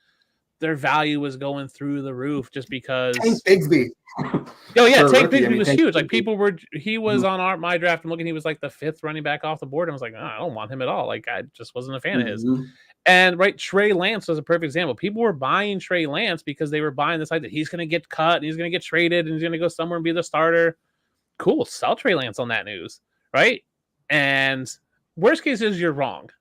their value was going through the roof just because. Tank Bigsby. Oh yeah, Tank Bigsby was huge. Like, he was on my draft. I'm looking, he was like the 5th running back off the board. I was like, oh, I don't want him at all. Like, I just wasn't a fan of his. And Trey Lance was a perfect example. People were buying Trey Lance because they were buying this idea that he's going to get cut, and he's going to get traded, and he's going to go somewhere and be the starter. Cool, sell Trey Lance on that news, right? And worst case is you're wrong,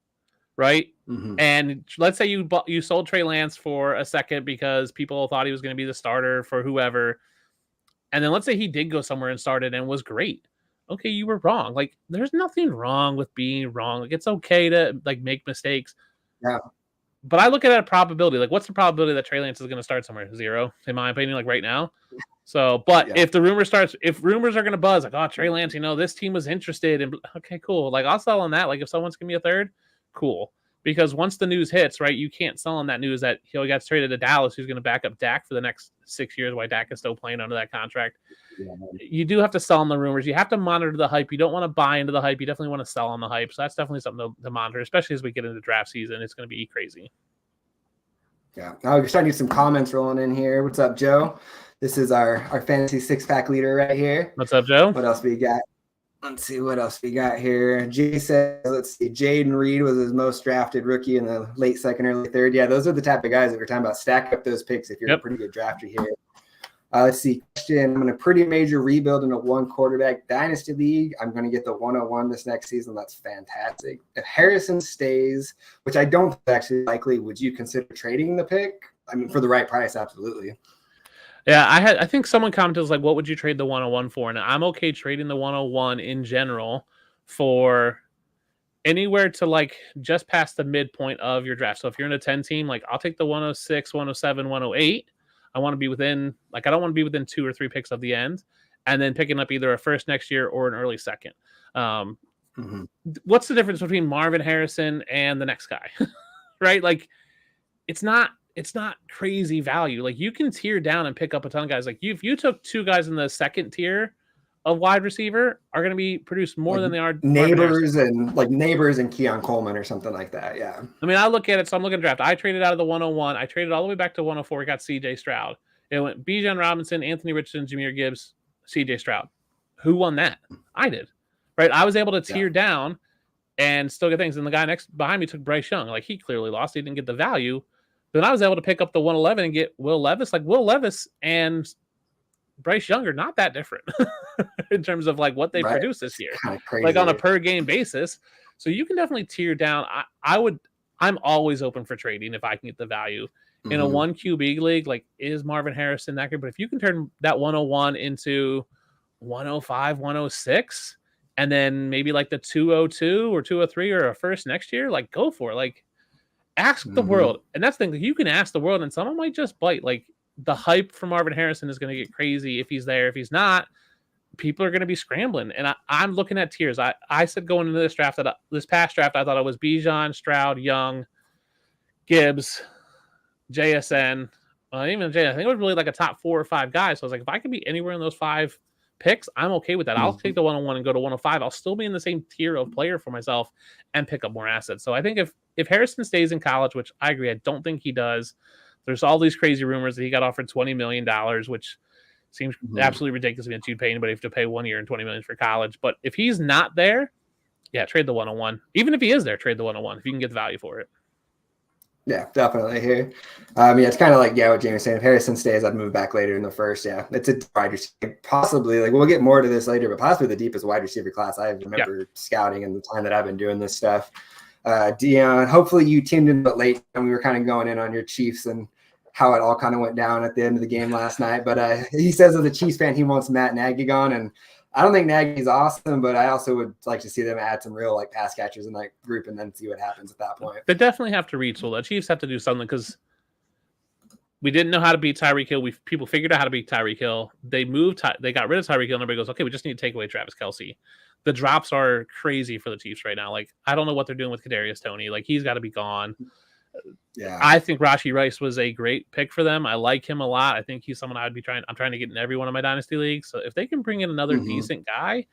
right? And let's say you sold Trey Lance for a second because people thought he was going to be the starter for whoever, and then let's say he did go somewhere and started and was great. Okay, you were wrong. Like, there's nothing wrong with being wrong. Like, it's okay to make mistakes. Yeah. But I look at a probability. Like, what's the probability that Trey Lance is going to start somewhere? 0, in my opinion, like right now. So, but if the rumor starts, if rumors are going to buzz, like, oh, Trey Lance, this team was interested in, okay, cool. Like, I'll sell on that. Like, if someone's giving me a third, cool. Because once the news hits, right, you can't sell on that news that he got traded to Dallas, who's going to back up Dak for the next 6 years while Dak is still playing under that contract. You do have to sell on the rumors. You have to monitor the hype. You don't want to buy into the hype. You definitely want to sell on the hype. So that's definitely something to monitor, especially as we get into draft season. It's going to be crazy. Yeah. Now we're starting to get some comments rolling in here. What's up, Joe? This is our fantasy 6-pack leader right here. What's up, Joe? What else we got? Let's see what else we got here. G says, let's see, Jaden Reed was his most drafted rookie in the late 2nd, early 3rd. Yeah, those are the type of guys that we're talking about. Stack up those picks if you're a pretty good drafter here. Let's see. Question. I'm in a pretty major rebuild in a 1-quarterback dynasty league. I'm going to get the 101 this next season. That's fantastic. If Harrison stays, which I don't think is actually likely, would you consider trading the pick? I mean, for the right price, absolutely. Yeah, I think someone commented, was like, what would you trade the 101 for? And I'm okay trading the 101 in general for anywhere to just past the midpoint of your draft. So if you're in a 10 team, I'll take the 106, 107, 108. I want to be within, I don't want to be within 2 or 3 picks of the end, and then picking up either a first next year or an early second. What's the difference between Marvin Harrison and the next guy? Right? It's not crazy value. You can tier down and pick up a ton of guys. If you took 2 guys in the 2nd tier of wide receiver, are going to be produced more than they are Neighbors and Keon Coleman or something like that. Yeah. I mean, I look at it. So I'm looking at draft. I traded out of the 101. I traded all the way back to 104. We got CJ Stroud. It went Bijan Robinson, Anthony Richardson, Jahmyr Gibbs, CJ Stroud. Who won that? I did. Right. I was able to tier down and still get things. And the guy next behind me took Bryce Young. He clearly lost. He didn't get the value. Then I was able to pick up the 111 and get Will Levis. Will Levis and Bryce Young are not that different in terms of what they produce this year, on a per game basis. So you can definitely tier down. I'm always open for trading if I can get the value in a 1 QB league. Is Marvin Harrison that good? But if you can turn that 101 into 105, 106, and then maybe the 202 or 203 or a first next year, go for it. Ask the world. And that's the thing. You can ask the world and someone might just bite. The hype for Marvin Harrison is going to get crazy if he's there. If he's not, people are going to be scrambling. And I'm looking at tiers. I said going into this draft, this past draft, I thought it was Bijan, Stroud, Young, Gibbs, JSN. Even JSN. I think it was really a top 4 or 5 guys. So I was if I could be anywhere in those 5 picks, I'm okay with that. I'll take the 101 and go to 105. I'll still be in the same tier of player for myself and pick up more assets. So I think if Harrison stays in college, which I agree, I don't think he does. There's all these crazy rumors that he got offered $20 million, which seems absolutely ridiculous that you'd pay anybody if to pay 1 year and $20 million for college. But if he's not there, yeah, trade the 101. Even if he is there, trade the 101 if you can get the value for it. Yeah, definitely here. Yeah, it's kind of like, what Jamie's saying. If Harrison stays, I'd move back later in the first. Yeah, it's a wide receiver. Possibly, like, we'll get more to this later, but possibly the deepest wide receiver class I remember scouting in the time that I've been doing this stuff. Dion, hopefully you tuned in a bit late and we were kind of going in on your Chiefs and how it all kind of went down at the end of the game last night. But he says as a Chiefs fan, he wants Matt Nagy gone. And I don't think Nagy's awesome, but I also would like to see them add some real like pass catchers in that group and then see what happens at that point. They definitely have to retool. The Chiefs have to do something because we didn't know how to beat Tyreek Hill. People figured out how to beat Tyreek Hill. They got rid of Tyreek Hill, and everybody goes, okay, we just need to take away Travis Kelce. The drops are crazy for the Chiefs right now. Like, I don't know what they're doing with Kadarius Toney. Like, he's got to be gone. Yeah, I think Rashee Rice was a great pick for them. I like him a lot. I think he's someone I'm trying to get in every one of my dynasty leagues. So if they can bring in another decent guy,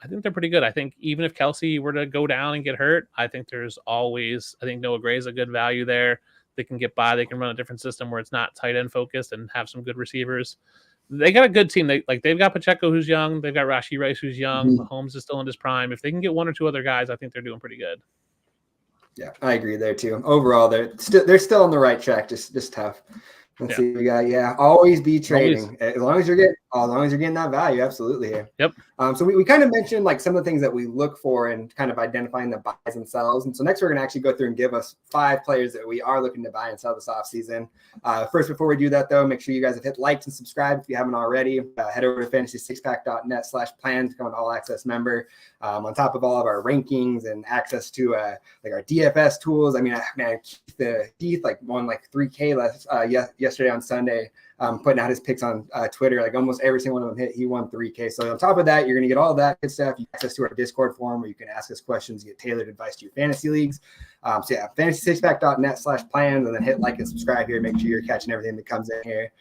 I think they're pretty good. I think even if Kelce were to go down and get hurt, I think Noah Gray's a good value there. They can get by. They can run a different system where it's not tight end focused and have some good receivers. They got a good team. They've got Pacheco who's young. They've got Rashee Rice who's young. Mahomes is still in his prime. If they can get one or two other guys, I think they're doing pretty good. Yeah, I agree there too. Overall, they're still on the right track. Just tough. Let's see what we got. Yeah, always be trading as long as you're getting that value. Absolutely here. Yep. So we kind of mentioned like some of the things that we look for and kind of identifying the buys and sells. And so next we're going to actually go through and give us 5 players that we are looking to buy and sell this offseason. First, before we do that though, make sure you guys have hit like and subscribe if you haven't already. Head over to fantasy6pack.net/plan to become an all access member. On top of all of our rankings and access to like our DFS tools. I mean, man, Keith like won like 3K yesterday on Sunday, putting out his picks on Twitter. Like almost every single one of them hit. He won 3K. So on top of that, you're going to get all of that good stuff. You have access to our Discord forum where you can ask us questions, get tailored advice to your fantasy leagues. So yeah, fantasy6pack.net/plans, and then hit like and subscribe here. Make sure you're catching everything that comes in here.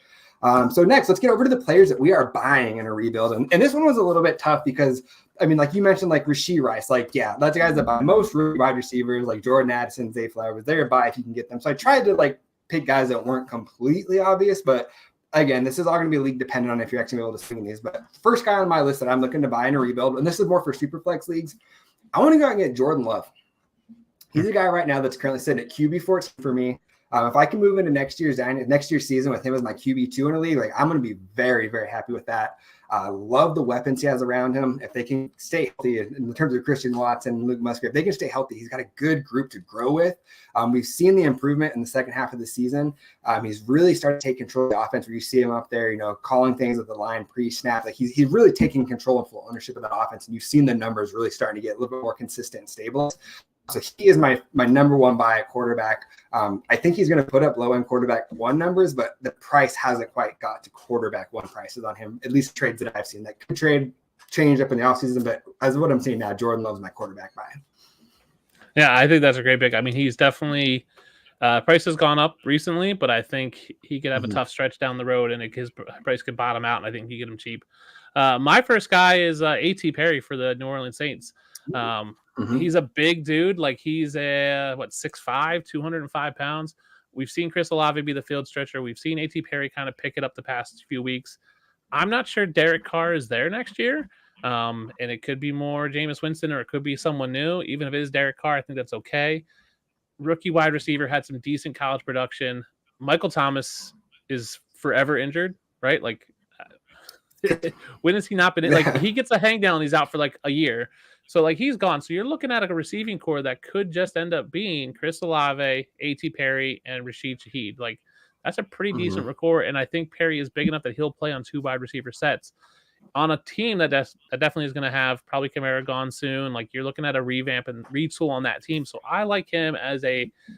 So next, let's get over to the players that we are buying in a rebuild. And this one was a little bit tough because, I mean, like you mentioned, like Rashee Rice, like, yeah, that's the guys that buy most wide receivers, like Jordan Addison, Zay Flowers, they're a buy if you can get them. So I tried to like pick guys that weren't completely obvious, but again, this is all going to be league dependent on if you're actually able to swing these. But first guy on my list that I'm looking to buy in a rebuild, and this is more for super flex leagues, I want to go out and get Jordan Love. He's a guy right now that's currently sitting at QB 14 for me. If I can move into next year's season with him as my QB2 in a league, like I'm going to be very, very happy with that. Love the weapons he has around him. If they can stay healthy in terms of Christian Watson and Luke Musgrave, if they can stay healthy, he's got a good group to grow with. We've seen the improvement in the second half of the season. He's really started to take control of the offense where you see him up there, calling things at the line pre-snap. Like he's really taking control and full ownership of that offense. And you've seen the numbers really starting to get a little bit more consistent and stable. So he is my number one buy at quarterback. I think he's going to put up low-end quarterback 1 numbers, but the price hasn't quite got to quarterback 1 prices on him, at least trades that I've seen. That could change up in the offseason, but as what I'm seeing now, Jordan Love's my quarterback buy. Yeah, I think that's a great pick. I mean, he's definitely price has gone up recently, but I think he could have a tough stretch down the road, and his price could bottom out, and I think he get him cheap. My first guy is A.T. Perry for the New Orleans Saints. He's a big dude. Like he's 6'5", 205 pounds. We've seen Chris Olave be the field stretcher. We've seen A.T. Perry kind of pick it up the past few weeks. I'm not sure Derek Carr is there next year. And it could be more Jameis Winston or it could be someone new. Even if it is Derek Carr, I think that's okay. Rookie wide receiver, had some decent college production. Michael Thomas is forever injured, right? Like when has he not been? Like he gets a hang down, he's out for like a year. So like he's gone. So you're looking at a receiving core that could just end up being Chris Olave, A.T. Perry, and Rashid Shaheed. Like that's a pretty decent record. And I think Perry is big enough that he'll play on 2 wide receiver sets on a team that definitely is going to have probably Kamara gone soon. Like you're looking at a revamp and retool on that team. So I like him as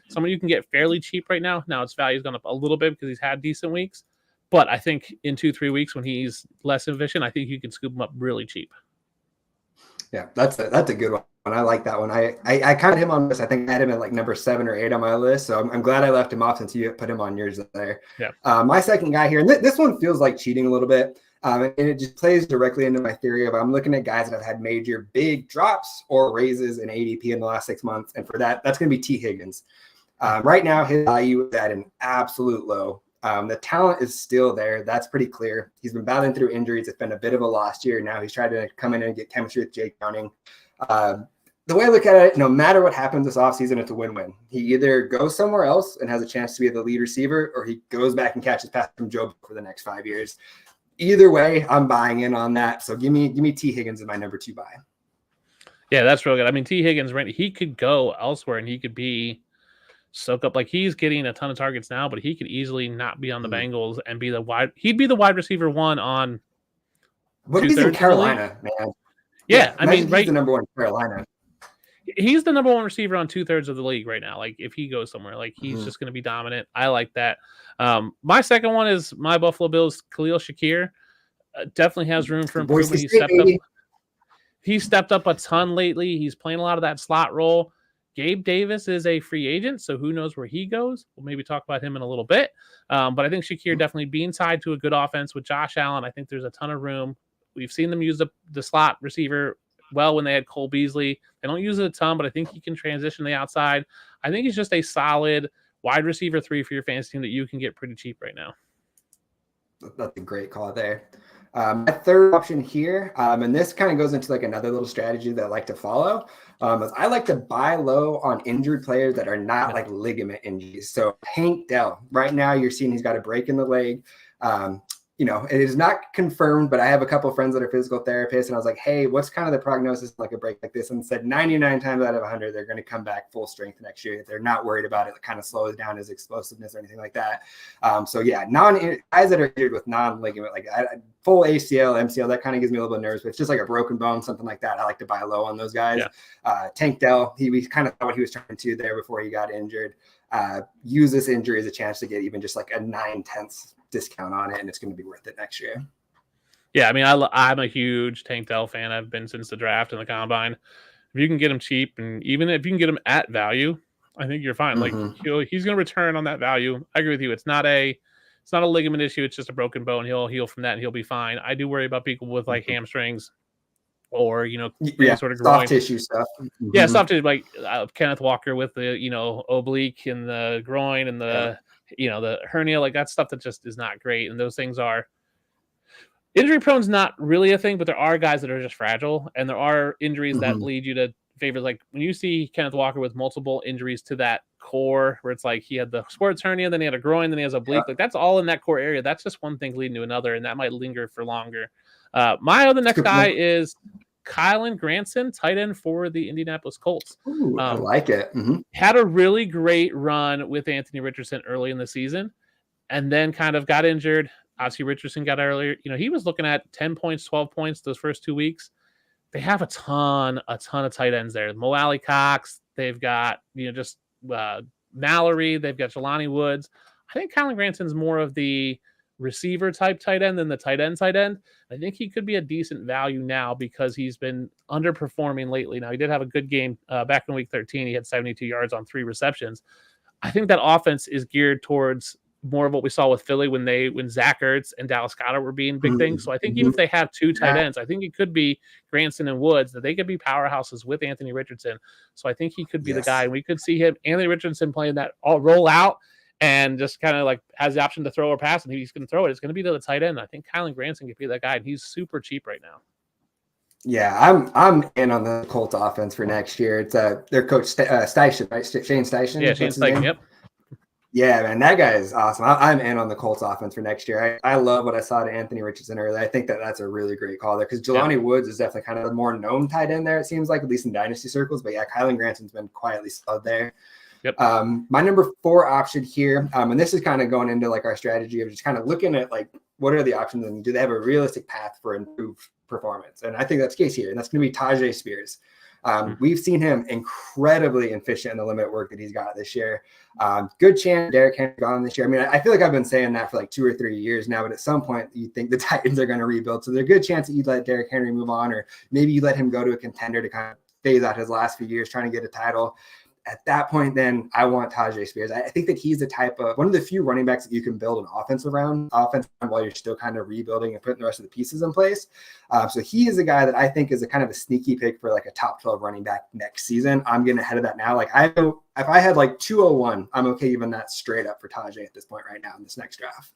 someone you can get fairly cheap right now. Now its value's gone up a little bit because he's had decent weeks. But I think in 2-3 weeks when he's less efficient, I think you can scoop him up really cheap. Yeah, that's a good one. I like that one. I counted him on this. I think I had him at like number 7 or 8 on my list. So I'm glad I left him off since you put him on yours there. Yeah. My second guy here, and this one feels like cheating a little bit. And it just plays directly into my theory of I'm looking at guys that have had major big drops or raises in ADP in the last 6 months. And for that, that's going to be T. Higgins. Right now, his value is at an absolute low. The talent is still there. That's pretty clear. He's been battling through injuries. It's been a bit of a lost year. Now he's trying to come in and get chemistry with Jake Browning. The way I look at it, no matter what happens this offseason, it's a win-win. He either goes somewhere else and has a chance to be the lead receiver, or he goes back and catches passes from Joe for the next 5 years. Either way, I'm buying in on that. So give me T. Higgins as my number 2 buy. Yeah, that's real good. I mean, T. Higgins, right? He could go elsewhere and he could be soak up. Like, he's getting a ton of targets now, but he could easily not be on the Bengals and be he'd be the wide receiver 1 on. What if he's in Carolina, man? Yeah, I mean, he's the number 1 in Carolina. He's the number 1 receiver on 2/3 of the league right now. Like, if he goes somewhere, like, he's just going to be dominant. I like that. My second one is my Buffalo Bills, Khalil Shakir. Definitely has room for improvement. He stepped up a ton lately. He's playing a lot of that slot role. Gabe Davis is a free agent, so who knows where he goes. We'll maybe talk about him in a little bit. But I think Shakir definitely being tied to a good offense with Josh Allen, I think there's a ton of room. We've seen them use the slot receiver well when they had Cole Beasley. They don't use it a ton, but I think he can transition the outside. I think he's just a solid wide receiver 3 for your fantasy team that you can get pretty cheap right now. That's a great call there. My third option here, and this kind of goes into like another little strategy that I like to follow, is I like to buy low on injured players that are not like ligament injuries. So Hank Dell, right now you're seeing he's got a break in the leg. It is not confirmed, but I have a couple of friends that are physical therapists, and I was like, hey, what's kind of the prognosis like a break like this? And said 99 times out of 100, they're going to come back full strength next year. They're not worried about it. It kind of slows down his explosiveness or anything like that. Guys that are injured with non-ligament, like full ACL, MCL, that kind of gives me a little bit of nerves, but it's just like a broken bone, something like that. I like to buy low on those guys. Yeah. Tank Dell, we kind of thought what he was trying to there before he got injured. Use this injury as a chance to get even just like a 9/10 discount on it, and it's going to be worth it next year. Yeah, I mean, I'm a huge Tank Dell fan. I've been since the draft and the combine. If you can get him cheap, and even if you can get him at value, I think you're fine. Like, he's going to return on that value. I agree with you. It's not a ligament issue. It's just a broken bone. He'll heal from that, and he'll be fine. I do worry about people with like hamstrings or sort of groin. Soft tissue stuff. Yeah, soft tissue, like Kenneth Walker with the oblique in the groin and the the hernia, like that stuff that just is not great. And those things are injury prone's not really a thing, but there are guys that are just fragile, and there are injuries that lead you to favor. Like when you see Kenneth Walker with multiple injuries to that core, where it's like he had the sports hernia, then he had a groin, then he has a oblique. Like that's all in that core area. That's just one thing leading to another, and that might linger for longer. My other next guy is Kylan Granson, tight end for the Indianapolis Colts. Ooh, I like it. Had a really great run with Anthony Richardson early in the season, and then kind of got injured. Obviously, Richardson got earlier. He was looking at 10 points, 12 points those first 2 weeks. They have a ton of tight ends there. Mo Alley Cox. They've got Mallory. They've got Jelani Woods. I think Kylan Granson's more of the receiver type tight end than the tight end. I think he could be a decent value now because he's been underperforming lately. Now, he did have a good game back in week 13. He had 72 yards on 3 receptions. I think that offense is geared towards more of what we saw with Philly when Zach Ertz and Dallas Goedert were being big things. So I think even if they have 2 tight ends, I think it could be Granson and Woods, that they could be powerhouses with Anthony Richardson. So I think he could be the guy. And we could see Anthony Richardson playing that all roll out and just kind of like has the option to throw or pass, and he's going to throw it. It's going to be to the tight end. I think Kylan Granson could be that guy, and he's super cheap right now. Yeah, I'm in on the Colts offense for next year. It's their coach Steichen, right? Shane Steichen. Yeah, Shane Steichen. Yep. Yeah, man, that guy is awesome. I'm in on the Colts offense for next year. I love what I saw to Anthony Richardson earlier. I think that's a really great call there because Jelani Woods is definitely kind of the more known tight end there, it seems like, at least in dynasty circles. But yeah, Kylan Granson's been quietly solid there. Yep. My number 4 option here, and this is kind of going into like our strategy of just kind of looking at like what are the options and do they have a realistic path for improved performance? And I think that's the case here, and that's going to be Tajay Spears. We've seen him incredibly efficient in the limit work that he's got this year. Good chance Derrick Henry gone this year. I mean, I feel like I've been saying that for like 2 or 3 years now, but at some point you think the Titans are going to rebuild. So there's a good chance that you let Derrick Henry move on, or maybe you let him go to a contender to kind of phase out his last few years trying to get a title. at that point, then I want Tyjae Spears. I think that he's the type of one of the few running backs that you can build an offense around while you're still kind of rebuilding and putting the rest of the pieces in place. So he is a guy that I think is a kind of a sneaky pick for like a top 12 running back next season. I'm getting ahead of that now. Like if I had like 201, I'm okay giving that straight up for Tyjae at this point right now in this next draft.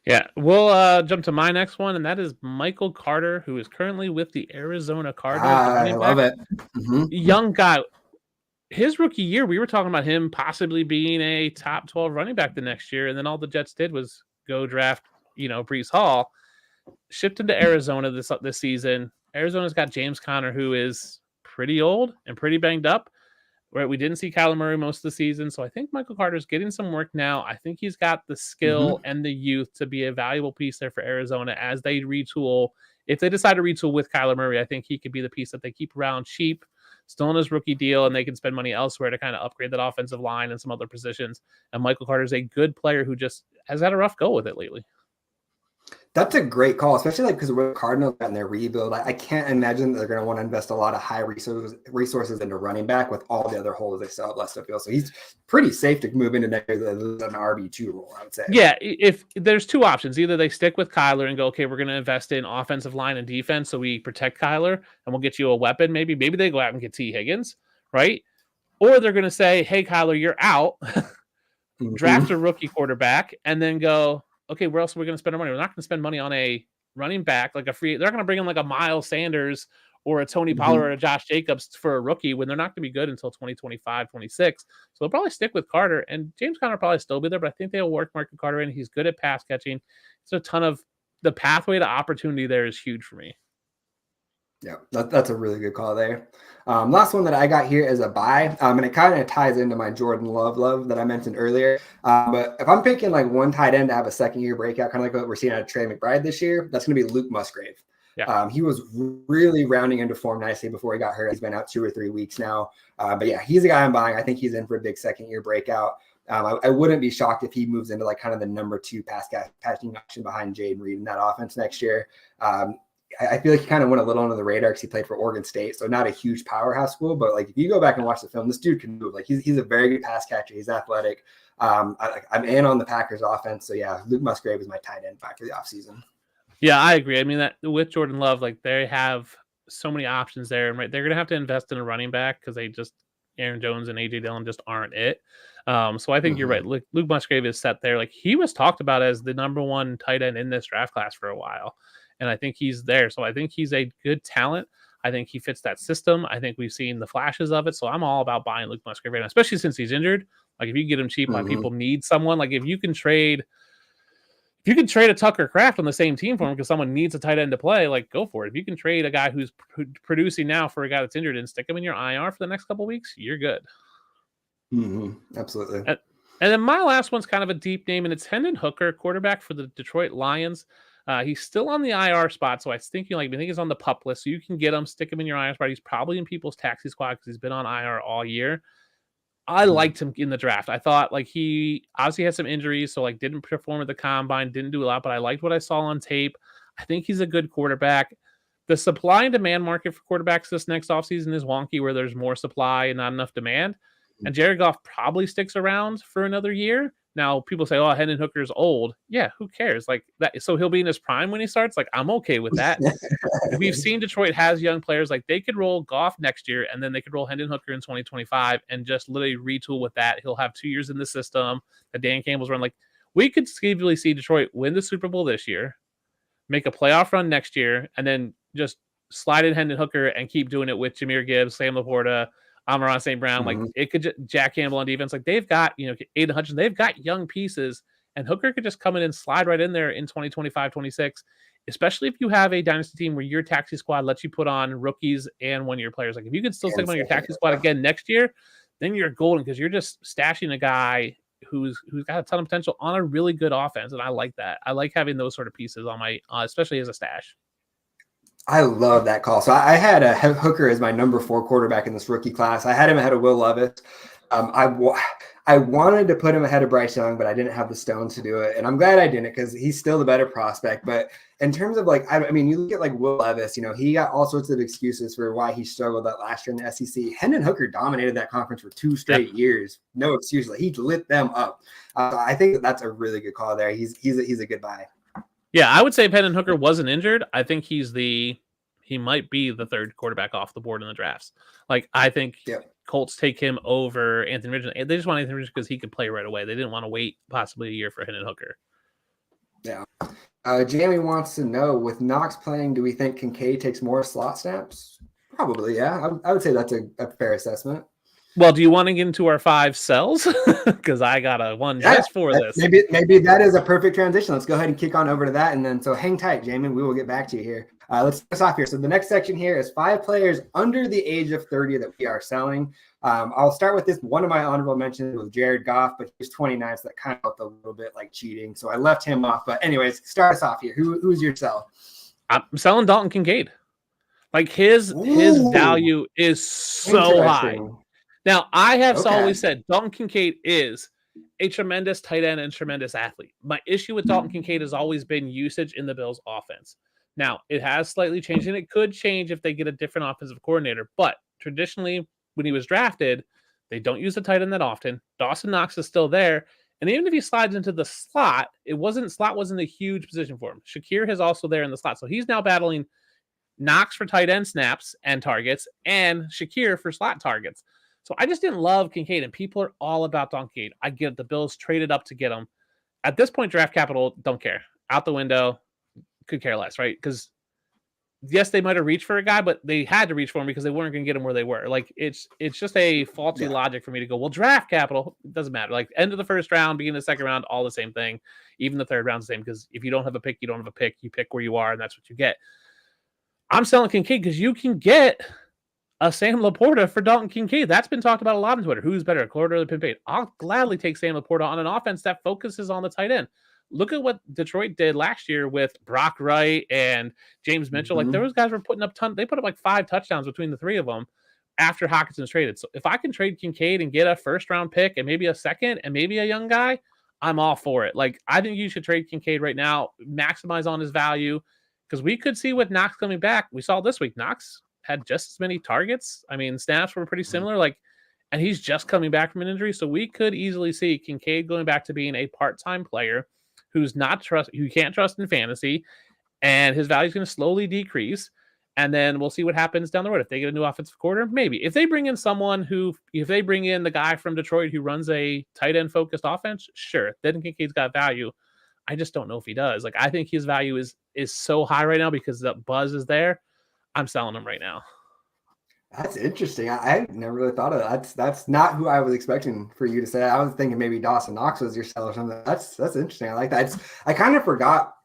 Yeah, we'll jump to my next one, and that is Michael Carter, who is currently with the Arizona Cardinals. I love it. Young guy. His rookie year, we were talking about him possibly being a top 12 running back the next year, and then all the Jets did was go draft, Breece Hall. Shipped into Arizona this season. Arizona's got James Conner, who is pretty old and pretty banged up. Right, we didn't see Kyler Murray most of the season, so I think Michael Carter's getting some work now. I think he's got the skill and the youth to be a valuable piece there for Arizona as they retool. If they decide to retool with Kyler Murray, I think he could be the piece that they keep around cheap, still on his rookie deal, and they can spend money elsewhere to kind of upgrade that offensive line and some other positions. And Michael Carter's a good player who just has had a rough go with it lately. That's a great call, especially because we're Cardinals and their rebuild. I can't imagine that they're going to want to invest a lot of high resources into running back with all the other holes they still have left to fill. So he's pretty safe to move into next year as an RB2 role, I would say. Yeah, if there's two options, either they stick with Kyler and go, okay, we're going to invest in offensive line and defense so we protect Kyler and we'll get you a weapon. Maybe they go out and get T. Higgins, right? Or they're going to say, hey, Kyler, you're out. Draft a rookie quarterback and then go, okay, where else are we going to spend our money? We're not going to spend money on a running back, like they're not going to bring in like a Miles Sanders or a Tony Pollard or a Josh Jacobs for a rookie when they're not going to be good until 2025, 26. So they'll probably stick with Carter, and James Conner will probably still be there, but I think they'll work Michael Carter in. He's good at pass catching. It's a ton of the pathway to opportunity there is huge for me. Yeah, that's a really good call there. Last one that I got here is a buy, and it kind of ties into my Jordan Love that I mentioned earlier. But if I'm picking like one tight end to have a second-year breakout, kind of like what we're seeing out of Trey McBride this year, that's going to be Luke Musgrave. Yeah. He was really rounding into form nicely before he got hurt. He's been out 2 or 3 weeks now. But yeah, he's a guy I'm buying. I think he's in for a big second-year breakout. I wouldn't be shocked if he moves into like kind of the number 2 passing option behind Jaden Reed in that offense next year. I feel like he kind of went a little under the radar because he played for Oregon State, so not a huge powerhouse school. But like if you go back and watch the film, this dude can move. Like he's a very good pass catcher. He's athletic. I'm in on the Packers offense, so yeah, Luke Musgrave is my tight end back for the offseason. Yeah, I agree. I mean that with Jordan Love, like they have so many options there, and right, they're gonna have to invest in a running back because Aaron Jones and AJ Dillon just aren't it. So I think you're right. Luke Musgrave is set there. Like he was talked about as the number 1 tight end in this draft class for a while. And I think he's there. So I think he's a good talent. I think he fits that system. I think we've seen the flashes of it. So I'm all about buying Luke Musgrave right now, especially since he's injured. Like if you get him cheap, like people need someone. Like if you can trade a Tucker Kraft on the same team for him because someone needs a tight end to play, like go for it. If you can trade a guy who's producing now for a guy that's injured and stick him in your IR for the next couple of weeks, you're good. Absolutely. And then my last one's kind of a deep name, and it's Hendon Hooker, quarterback for the Detroit Lions. He's still on the IR spot, so I think he's on the PUP list, so you can get him, stick him in your IR spot. He's probably in people's taxi squad because he's been on IR all year. I liked him in the draft. I thought like he obviously had some injuries, so like didn't perform at the combine, didn't do a lot, but I liked what I saw on tape. I think he's a good quarterback. The supply and demand market for quarterbacks this next offseason is wonky, where there's more supply and not enough demand. And Jared Goff probably sticks around for another year. Now, people say, oh, Hendon Hooker's old. Yeah, who cares? Like that. So he'll be in his prime when he starts. Like, I'm okay with that. We've seen Detroit has young players. Like, they could roll Goff next year, and then they could roll Hendon Hooker in 2025 and just literally retool with that. He'll have 2 years in the system that Dan Campbell's run. Like, we could conceivably see Detroit win the Super Bowl this year, make a playoff run next year, and then just slide in Hendon Hooker and keep doing it with Jahmyr Gibbs, Sam Laporta, Amon-Ra St. Brown. Like it could Jack Campbell on defense. Like they've got, Aiden Hutchinson, they've got young pieces, and Hooker could just come in and slide right in there in 2025, 26, especially if you have a dynasty team where your taxi squad lets you put on rookies and 1-year players. Like if you can still stick them on your taxi squad again next year, then you're golden because you're just stashing a guy who's got a ton of potential on a really good offense. And I like that. I like having those sort of pieces on my, especially as a stash. I love that call. So I had a Hooker as my number 4 quarterback in this rookie class. I had him ahead of Will Levis. I wanted to put him ahead of Bryce Young, but I didn't have the stones to do it. And I'm glad I didn't because he's still the better prospect. But in terms of like, I mean, you look at like Will Levis, he got all sorts of excuses for why he struggled that last year in the SEC. Hendon Hooker dominated that conference for 2 straight years. No excuse. Like, he lit them up. I think that's a really good call there. He's a good buy. Yeah, I would say if Hendon Hooker wasn't injured, I think he might be the 3rd quarterback off the board in the drafts. Like, I think Colts take him over Anthony Richardson. They just want Anthony Richardson because he could play right away. They didn't want to wait possibly a year for Hendon Hooker. Yeah. Jamie wants to know, with Knox playing, do we think Kincaid takes more slot snaps? Probably, yeah. I would say that's a fair assessment. Well, do you want to get into our 5 sells? Because I got one just for this. Maybe that is a perfect transition. Let's go ahead and kick on over to that. And then, so hang tight, Jamie. We will get back to you here. Let's start us off here. So the next section here is 5 players under the age of 30 that we are selling. I'll start with this. One of my honorable mentions was Jared Goff, but he's 29, so that kind of felt a little bit like cheating. So I left him off. But anyways, start us off here. Who's your sell? I'm selling Dalton Kincaid. Like, his value is so high. Now, I have always said Dalton Kincaid is a tremendous tight end and tremendous athlete. My issue with Dalton Kincaid has always been usage in the Bills' offense. Now, it has slightly changed, and it could change if they get a different offensive coordinator. But traditionally, when he was drafted, they don't use the tight end that often. Dawson Knox is still there. And even if he slides into the slot, slot wasn't a huge position for him. Shakir is also there in the slot. So he's now battling Knox for tight end snaps and targets and Shakir for slot targets. So I just didn't love Kincaid, and people are all about Dalton Kincaid. I get it. The Bills traded up to get him. At this point, draft capital, don't care. Out the window, could care less, right? Because, yes, they might have reached for a guy, but they had to reach for him because they weren't going to get him where they were. Like, it's just a faulty logic for me to go, well, draft capital, it doesn't matter. Like, end of the first round, beginning of the second round, all the same thing. Even the third round's the same, because if you don't have a pick, you don't have a pick. You pick where you are, and that's what you get. I'm selling Kincaid because you can get a Sam Laporta for Dalton Kincaid. That's been talked about a lot on Twitter. Who's better, Laporta or Kincaid? I'll gladly take Sam Laporta on an offense that focuses on the tight end. Look at what Detroit did last year with Brock Wright and James Mitchell. Like, those guys were putting up they put up like 5 touchdowns between the 3 of them after Hawkinson's traded. So if I can trade Kincaid and get a first-round pick and maybe a second and maybe a young guy, I'm all for it. Like, I think you should trade Kincaid right now, maximize on his value, because we could see with Knox coming back. We saw this week, Knox had just as many targets. I mean, snaps were pretty similar. Like, and he's just coming back from an injury. So we could easily see Kincaid going back to being a part-time player who can't trust in fantasy, and his value is going to slowly decrease. And then we'll see what happens down the road. If they get a new offensive coordinator, maybe. If they bring in the guy from Detroit who runs a tight end focused offense, sure, then Kincaid's got value. I just don't know if he does. Like, I think his value is so high right now because the buzz is there. I'm selling him right now. That's interesting. I never really thought of that. That's not who I was expecting for you to say. I was thinking maybe Dawson Knox was your sell or something. That's interesting. I like that. I kind of forgot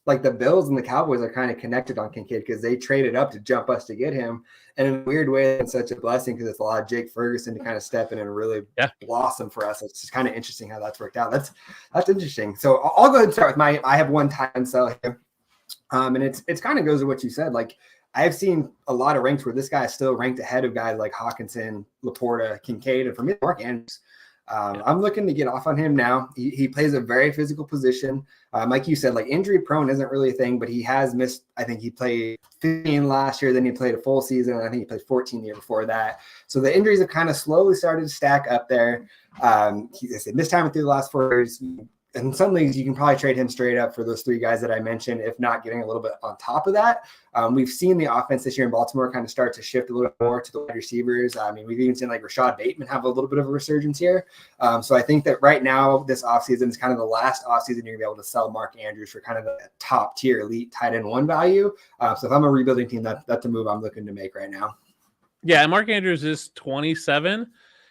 like the Bills and the Cowboys are kind of connected on Kincaid because they traded up to jump us to get him. And in a weird way, it's such a blessing because it's a lot of Jake Ferguson to kind of step in and really blossom for us. It's just kind of interesting how that's worked out. That's interesting. So I'll go ahead and start with I have one tight end sell here. And it's kind of goes to what you said. Like, I've seen a lot of ranks where this guy is still ranked ahead of guys like Hawkinson, Laporta, Kincaid, and for me, Mark Andrews. I'm looking to get off on him now. He plays a very physical position. Like you said, like, injury prone isn't really a thing, but he has missed. I think he played 15 last year, then he played a full season, and I think he played 14 the year before that. So the injuries have kind of slowly started to stack up there. He missed time through the last 4 years. In some leagues, you can probably trade him straight up for those 3 guys that I mentioned, if not getting a little bit on top of that. We've seen the offense this year in Baltimore kind of start to shift a little bit more to the wide receivers. I mean, we've even seen like Rashad Bateman have a little bit of a resurgence here. So I think that right now, this offseason is kind of the last offseason you're going to be able to sell Mark Andrews for kind of the top tier elite tight end 1 value. So if I'm a rebuilding team, that's a move I'm looking to make right now. Yeah, and Mark Andrews is 27.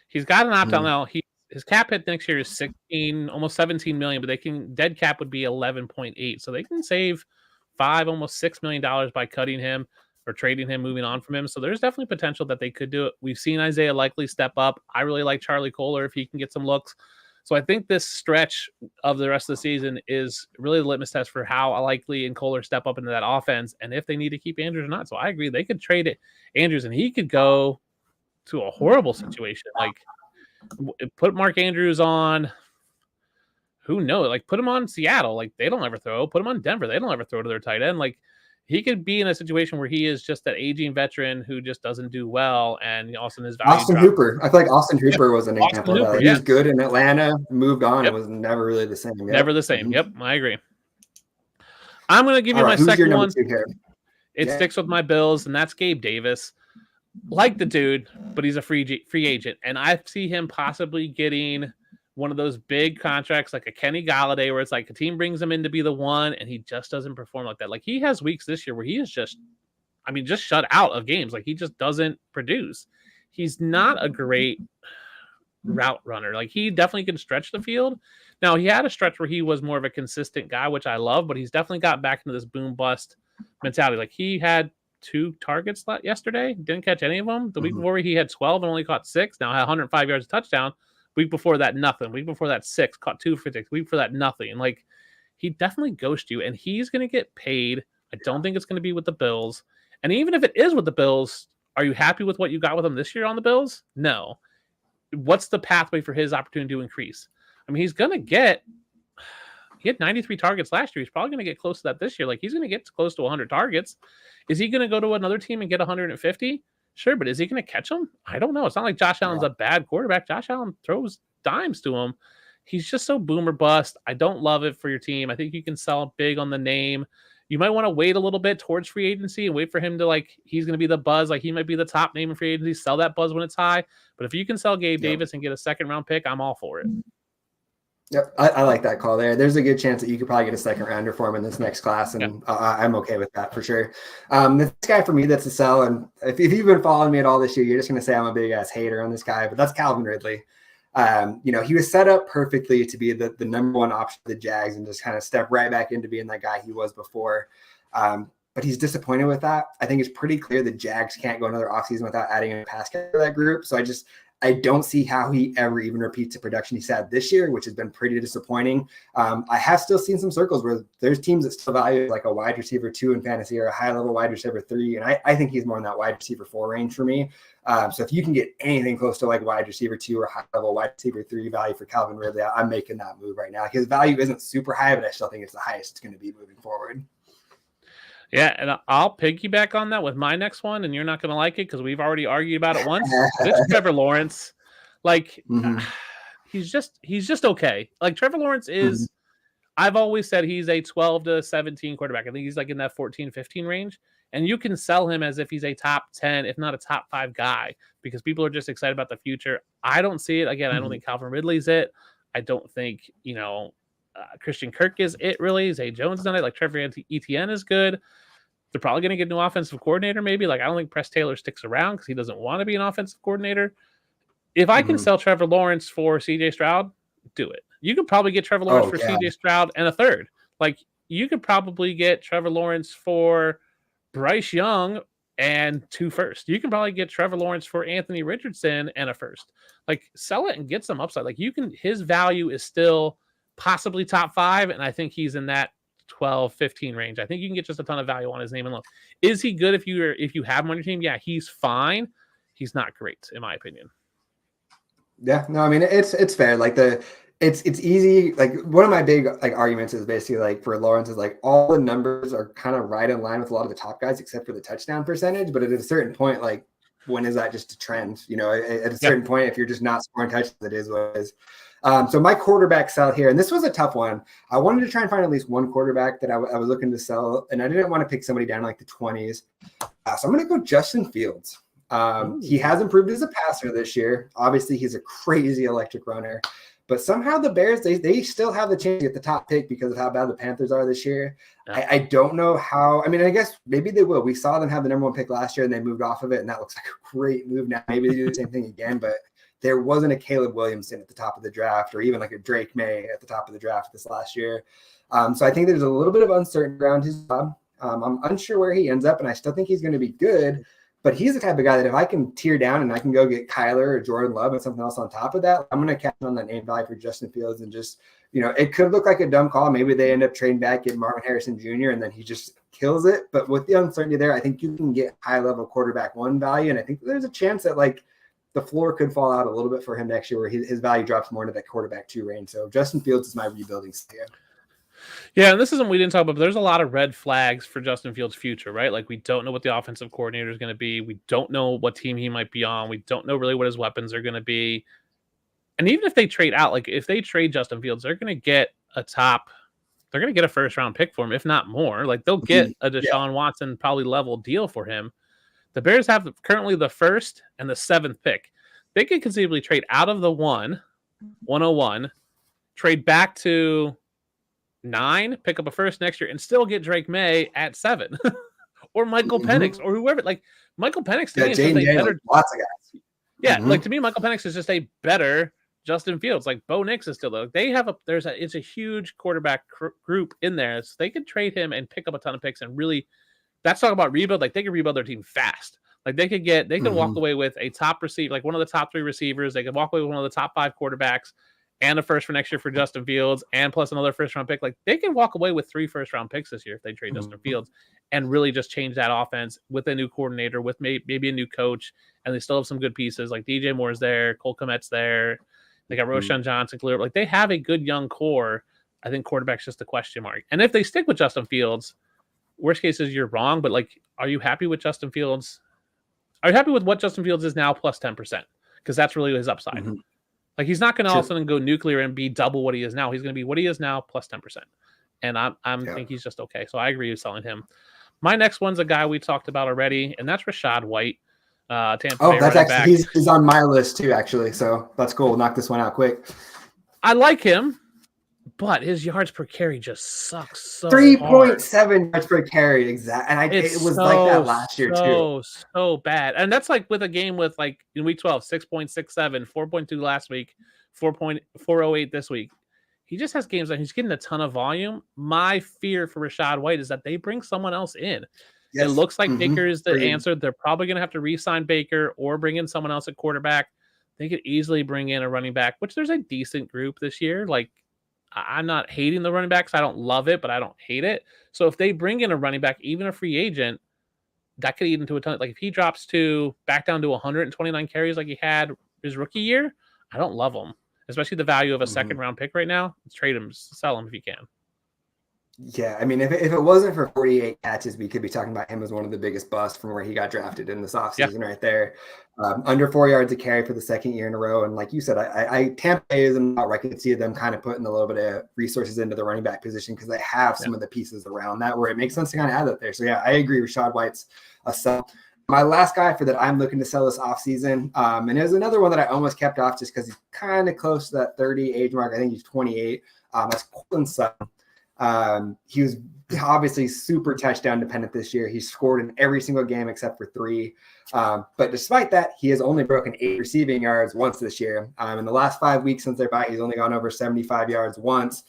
He's got an opt-out now. His cap hit next year is almost 17 million, but dead cap would be 11.8. So they can save almost $6 million by cutting him or trading him, moving on from him. So there's definitely potential that they could do it. We've seen Isaiah Likely step up. I really like Charlie Kohler if he can get some looks. So I think this stretch of the rest of the season is really the litmus test for how Likely and Kohler step up into that offense and if they need to keep Andrews or not. So I agree. They could trade Andrews and he could go to a horrible situation. Like, Put Mark Andrews on. Who knows? Like, put him on Seattle. Like, they don't ever throw. Put him on Denver. They don't ever throw to their tight end. Like, he could be in a situation where he is just that aging veteran who just doesn't do well, and also his value. Austin Hooper. I feel like Austin Hooper was an example of that. Like, he was good in Atlanta, moved on, and was never really the same. Never the same. Yep, I agree. I'm going to give you my second one. It sticks with my Bills, and that's Gabe Davis. Like the dude, but he's a free agent, and I see him possibly getting one of those big contracts like a Kenny Galladay, where it's like a team brings him in to be the one, and he just doesn't perform like that. Like, he has weeks this year where he is just shut out of games. Like, he just doesn't produce. He's not a great route runner. Like, he definitely can stretch the field. Now, he had a stretch where he was more of a consistent guy, which I love, but he's definitely got back into this boom bust mentality. Like, he had 2 targets yesterday, didn't catch any of them. The week before, he had 12 and only caught 6. Now, had 105 yards, a touchdown. Week before that, nothing. Week before that, 6, caught 2 for 6. Week before that, nothing. And like, he definitely ghosts you, and he's going to get paid. I don't think it's going to be with the Bills. And even if it is with the Bills, are you happy with what you got with him this year on the Bills? No. What's the pathway for his opportunity to increase? I mean, he had 93 targets last year. He's probably going to get close to that this year. Like, he's going to get close to 100 targets. Is he going to go to another team and get 150? Sure, but is he going to catch them? I don't know. It's not like Josh Allen's a bad quarterback. Josh Allen throws dimes to him. He's just so boomer bust. I don't love it for your team. I think you can sell big on the name. You might want to wait a little bit towards free agency and wait for him to, like, he's going to be the buzz. Like, he might be the top name in free agency. Sell that buzz when it's high. But if you can sell Gabe Davis and get a second-round pick, I'm all for it. Yep, I like that call there. There's a good chance that you could probably get a second rounder for him in this next class, and I'm okay with that for sure. This guy for me that's a sell, and if you've been following me at all this year, you're just going to say I'm a big-ass hater on this guy, but that's Calvin Ridley. He was set up perfectly to be the number one option for the Jags and just kind of step right back into being that guy he was before. But he's disappointed with that. I think it's pretty clear the Jags can't go another offseason without adding a pass catcher to that group, so I don't see how he ever even repeats the production he's had this year, which has been pretty disappointing. I have still seen some circles where there's teams that still value like a wide receiver 2 in fantasy or a high level wide receiver 3. And I think he's more in that wide receiver 4 range for me. So if you can get anything close to like wide receiver 2 or high level wide receiver 3 value for Calvin Ridley, I'm making that move right now. His value isn't super high, but I still think it's the highest it's going to be moving forward. Yeah, and I'll piggyback on that with my next one, and you're not going to like it because we've already argued about it once. It's Trevor Lawrence. Like, he's just okay. Like, Trevor Lawrence is, I've always said he's a 12 to 17 quarterback. I think he's like in that 14, 15 range. And you can sell him as if he's a top 10, if not a top 5 guy, because people are just excited about the future. I don't see it. Again, I don't think Calvin Ridley's it. I don't think, Christian Kirk is it really. Zay Jones done it. Like, Trevor Etienne is good. They're probably going to get a new offensive coordinator maybe. Like, I don't think Press Taylor sticks around because he doesn't want to be an offensive coordinator. If I can sell Trevor Lawrence for CJ Stroud, do it. You could probably get Trevor Lawrence for CJ Stroud and a third. Like, you could probably get Trevor Lawrence for Bryce Young and 2 firsts. You can probably get Trevor Lawrence for Anthony Richardson and a first. Like, sell it and get some upside. Like, his value is still possibly top 5, and I think he's in that 12, 15 range. I think you can get just a ton of value on his name alone. Is he good if you have him on your team? Yeah, he's fine. He's not great, in my opinion. Yeah, no, I mean, it's fair. Like, it's easy. Like, one of my big arguments is basically like for Lawrence is like all the numbers are kind of right in line with a lot of the top guys except for the touchdown percentage. But at a certain point, like, when is that just a trend? At a certain point, if you're just not scoring touchdowns, it is what it is. So my quarterback sell here, and this was a tough one. I wanted to try and find at least one quarterback that I was looking to sell, and I didn't want to pick somebody down like the 20s. So I'm going to go Justin Fields. He has improved as a passer this year. Obviously, he's a crazy electric runner, but somehow the Bears, they still have the chance to get the top pick because of how bad the Panthers are this year. Yeah. I don't know how. I mean, I guess maybe they will. We saw them have the number 1 pick last year, and they moved off of it, and that looks like a great move now. Maybe they do the same thing again, but there wasn't a Caleb Williamson at the top of the draft or even like a Drake May at the top of the draft this last year. So I think there's a little bit of uncertainty around his job. I'm unsure where he ends up, and I still think he's going to be good. But he's the type of guy that if I can tear down and I can go get Kyler or Jordan Love and something else on top of that, I'm going to catch on that name value for Justin Fields and just, it could look like a dumb call. Maybe they end up trading back, get Marvin Harrison Jr., and then he just kills it. But with the uncertainty there, I think you can get high-level quarterback 1 value. And I think there's a chance that, like, the floor could fall out a little bit for him next year where his value drops more into that quarterback 2 range. So Justin Fields is my rebuilding scenario. Yeah, and this isn't we didn't talk about, but there's a lot of red flags for Justin Fields' future, right? Like we don't know what the offensive coordinator is going to be. We don't know what team he might be on. We don't know really what his weapons are going to be. And even if they trade out, like if they trade Justin Fields, they're going to get a first round pick for him, if not more. Like they'll get a Deshaun Watson probably level deal for him. The Bears have currently the 1st and the 7th pick. They could conceivably trade out of the 101, trade back to 9, pick up a first next year, and still get Drake May at 7, or Michael Penix, or whoever. Like Michael Penix to me is just a better. Lots of guys. Yeah, like to me, Michael Penix is just a better Justin Fields. Like Bo Nix is still there. They have it's a huge quarterback group in there, so they could trade him and pick up a ton of picks and really. That's talking about rebuild. Like they could rebuild their team fast. Like they could walk away with a top receiver, like one of the top 3 receivers. They could walk away with one of the top 5 quarterbacks and a first for next year for Justin Fields and plus another first round pick. Like they can walk away with 3 first round picks this year if they trade Justin Fields and really just change that offense with a new coordinator, with maybe a new coach. And they still have some good pieces like DJ Moore's there, Cole Kmet's there. They got Roshan Johnson clear. Like they have a good young core. I think quarterback's just a question mark. And if they stick with Justin Fields, worst case is you're wrong, but like, are you happy with Justin Fields? Are you happy with what Justin Fields is now plus 10%? Because that's really his upside. Like he's not going to all of a sudden go nuclear and be double what he is now. He's going to be what he is now plus 10%. And I think he's just okay. So I agree with selling him. My next one's a guy we talked about already, and that's Rachaad White. Tampa Bay that's actually he's on my list too, actually. So that's cool. We'll knock this one out quick. I like him. But his yards per carry just sucks so 3.7 yards per carry, exactly. And it was like that last year too. So bad. And that's like with a game with like in week 12, 6.67, 4.2 last week, 4.408 this week. He just has games that he's getting a ton of volume. My fear for Rachaad White is that they bring someone else in. Yes. It looks like Baker is the answer. They're probably going to have to re-sign Baker or bring in someone else at quarterback. They could easily bring in a running back, which there's a decent group this year. Like, I'm not hating the running backs. I don't love it, but I don't hate it. So if they bring in a running back, even a free agent, that could eat into a ton. Like if he drops back down to 129 carries like he had his rookie year, I don't love him, especially the value of a second round pick right now. Let's trade him, sell him if you can. Yeah, I mean, if it wasn't for 48 catches, we could be talking about him as one of the biggest busts from where he got drafted in this offseason right there. Under 4 yards a carry for the 2nd year in a row. And like you said, I Tampa Bay is about where I could see them kind of putting a little bit of resources into the running back position because they have some of the pieces around that where it makes sense to kind of add that there. So yeah, I agree. Rachaad White's a sell. My last guy for that I'm looking to sell this offseason, and there's another one that I almost kept off just because he's kind of close to that 30 age mark. I think he's 28. That's Courtland Sutton. He was obviously super touchdown dependent this year. He scored in every single game except for 3. But despite that, he has only broken 8 receiving yards once this year. In the last 5 weeks since they're by, he's only gone over 75 yards once.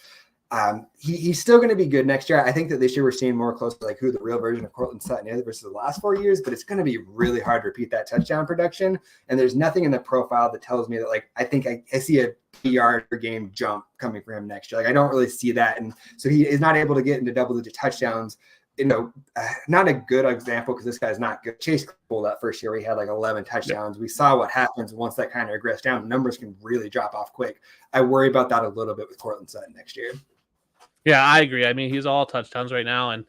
He's still going to be good next year. I think that this year we're seeing more close to like who the real version of Courtland Sutton is versus the last 4 years, but it's going to be really hard to repeat that touchdown production. And there's nothing in the profile that tells me that like, I think I see a yard per game jump coming for him next year. Like I don't really see that. And so he is not able to get into double-digit touchdowns. Not a good example because this guy's not good. Chase Claypool that first year, he had like 11 touchdowns. We saw what happens once that kind of regressed down. Numbers can really drop off quick. I worry about that a little bit with Courtland Sutton next year. Yeah, I agree. I mean, he's all touchdowns right now, and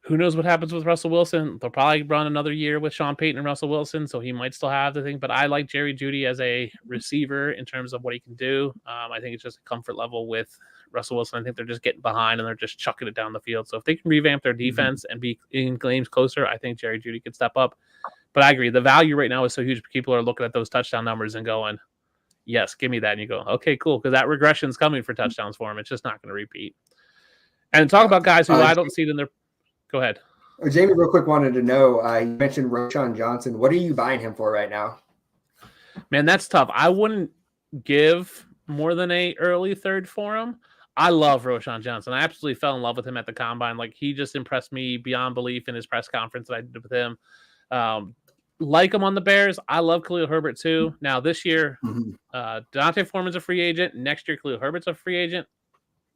who knows what happens with Russell Wilson. They'll probably run another year with Sean Payton and Russell Wilson, so he might still have the thing. But I like Jerry Jeudy as a receiver in terms of what he can do. I think it's just a comfort level with Russell Wilson. I think they're just getting behind, and they're just chucking it down the field. So if they can revamp their defense and be in games closer, I think Jerry Jeudy could step up. But I agree. The value right now is so huge. People are looking at those touchdown numbers and going, yes, give me that. And you go, okay, cool, because that regression is coming for touchdowns for him. It's just not going to repeat. And talk about guys who I don't see it in their – go ahead. Jamie, real quick, wanted to know, you mentioned Roshan Johnson. What are you buying him for right now? Man, that's tough. I wouldn't give more than a early third for him. I love Roshan Johnson. I absolutely fell in love with him at the Combine. Like, he just impressed me beyond belief in his press conference that I did with him. Like him on the Bears. I love Khalil Herbert too. Now, this year, D'Onta Foreman's a free agent. Next year, Khalil Herbert's a free agent.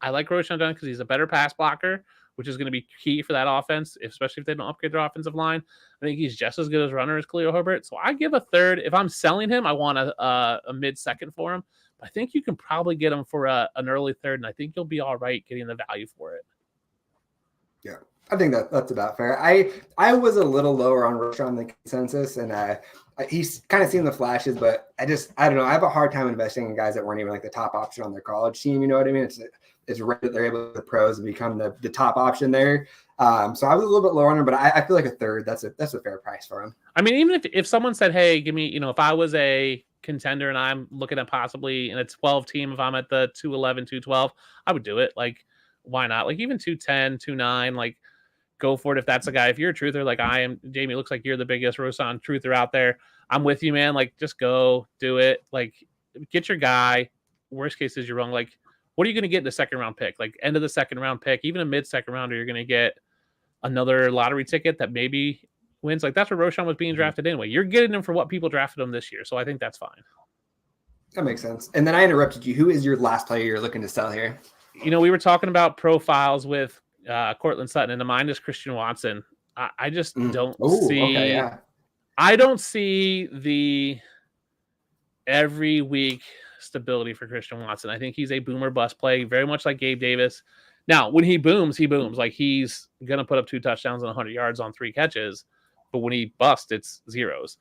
I like Roshan Johnson because he's a better pass blocker, which is going to be key for that offense, especially if they don't upgrade their offensive line. I think he's just as good as runner as Khalil Herbert. So I give a third. If I'm selling him, I want a mid-second for him. But I think you can probably get him for an early third, and I think you'll be all right getting the value for it. Yeah, I think that's about fair. I was a little lower on Roschon than consensus, and he's kind of seen the flashes, but I don't know. I have a hard time investing in guys that weren't even like the top option on their college team. You know what I mean? It's rare that they're able to the pros and become the top option there. So I was a little bit lower on him, but I feel like a third. That's a fair price for him. I mean, even if someone said, "Hey, give me," if I was a contender and I'm looking at possibly in a 12 team, if I'm at the 211, 212, I would do it. Like, why not? Like even 210, 29, like go for it. If that's a guy, if you're a truther, like I am, Jamie, looks like you're the biggest Roschon truther out there. I'm with you, man. Like just go do it. Like get your guy. Worst case is you're wrong. Like, what are you going to get in the second round pick? Like end of the second round pick, even a mid second rounder, you're going to get another lottery ticket that maybe wins. Like that's where Roschon was being drafted anyway. You're getting him for what people drafted him this year. So I think that's fine. That makes sense. And then I interrupted you. Who is your last player you're looking to sell here? We were talking about profiles with Cortland Sutton, and the mine is Christian Watson. I just don't see. Okay, yeah. I don't see the every week stability for Christian Watson. I think he's a boomer bust play, very much like Gabe Davis. Now, when he booms, he booms. Like he's gonna put up 2 touchdowns and 100 yards on 3 catches. But when he busts, it's zeros.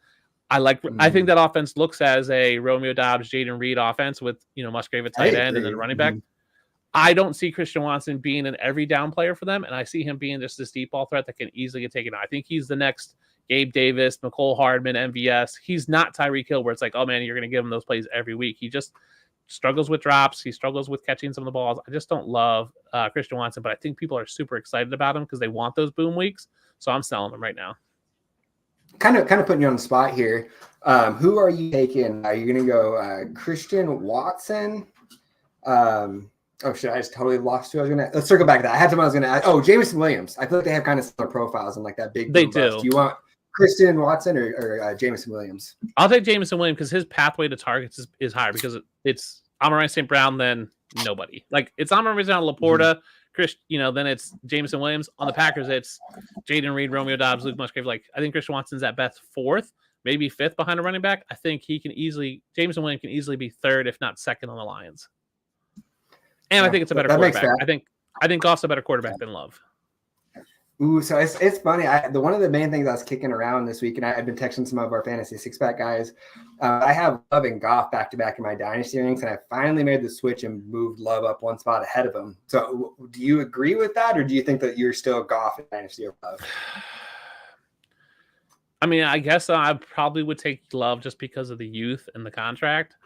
I think that offense looks as a Romeo Doubs, Jaden Reed offense with Musgrave at tight end and then running back. I don't see Christian Watson being an every down player for them, and I see him being just this deep ball threat that can easily get taken out. I think he's the next Gabe Davis, McCole Hardman, MVS. He's not Tyreek Hill where it's like, oh man, you're going to give him those plays every week. He just struggles with drops. He struggles with catching some of the balls. I just don't love Christian Watson, but I think people are super excited about him because they want those boom weeks. So I'm selling him right now. Kind of putting you on the spot here. Who are you taking? Are you going to go Christian Watson? Oh shit! I just totally lost who I was gonna. Let's circle back to that. I had someone I was gonna ask. Oh, Jameson Williams. I feel like they have kind of similar profiles and like that big. They do. Do you want Christian Watson or Jameson Williams? I'll take Jameson Williams because his pathway to targets is higher because it's Amon-Ra St. Brown, then nobody. Like it's Amon-Ra St. Laporta, Chris. Then it's Jameson Williams. On the Packers, it's Jaden Reed, Romeo Doubs, Luke Musgrave. Like I think Christian Watson's at best 4th, maybe 5th behind a running back. I think Jameson Williams can easily be 3rd, if not 2nd on the Lions. And I think it's a better quarterback. I think Goff's a better quarterback than Love. Ooh, so it's funny. One of the main things I was kicking around this week, and I've been texting some of our fantasy 6-pack guys. I have Love and Goff back to back in my dynasty ranks, and I finally made the switch and moved Love up 1 spot ahead of him. So, do you agree with that, or do you think that you're still Goff in dynasty or Love? I mean, I guess I probably would take Love just because of the youth and the contract.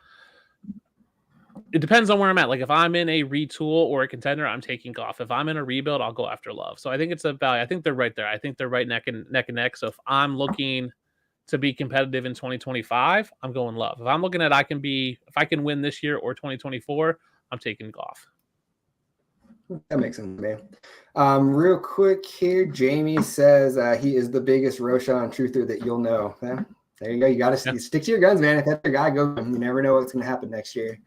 It depends on where I'm at. Like if I'm in a retool or a contender, I'm taking Goff. If I'm in a rebuild, I'll go after Love. So I think it's a value. I think they're right there. I think they're right neck and neck. So if I'm looking to be competitive in 2025, I'm going Love. If I'm looking at if I can win this year or 2024, I'm taking Goff. That makes sense, man. Real quick here, Jamie says he is the biggest Roschon truther that you'll know. There you go. You got to stick to your guns, man. If that's your guy, go. You never know what's going to happen next year.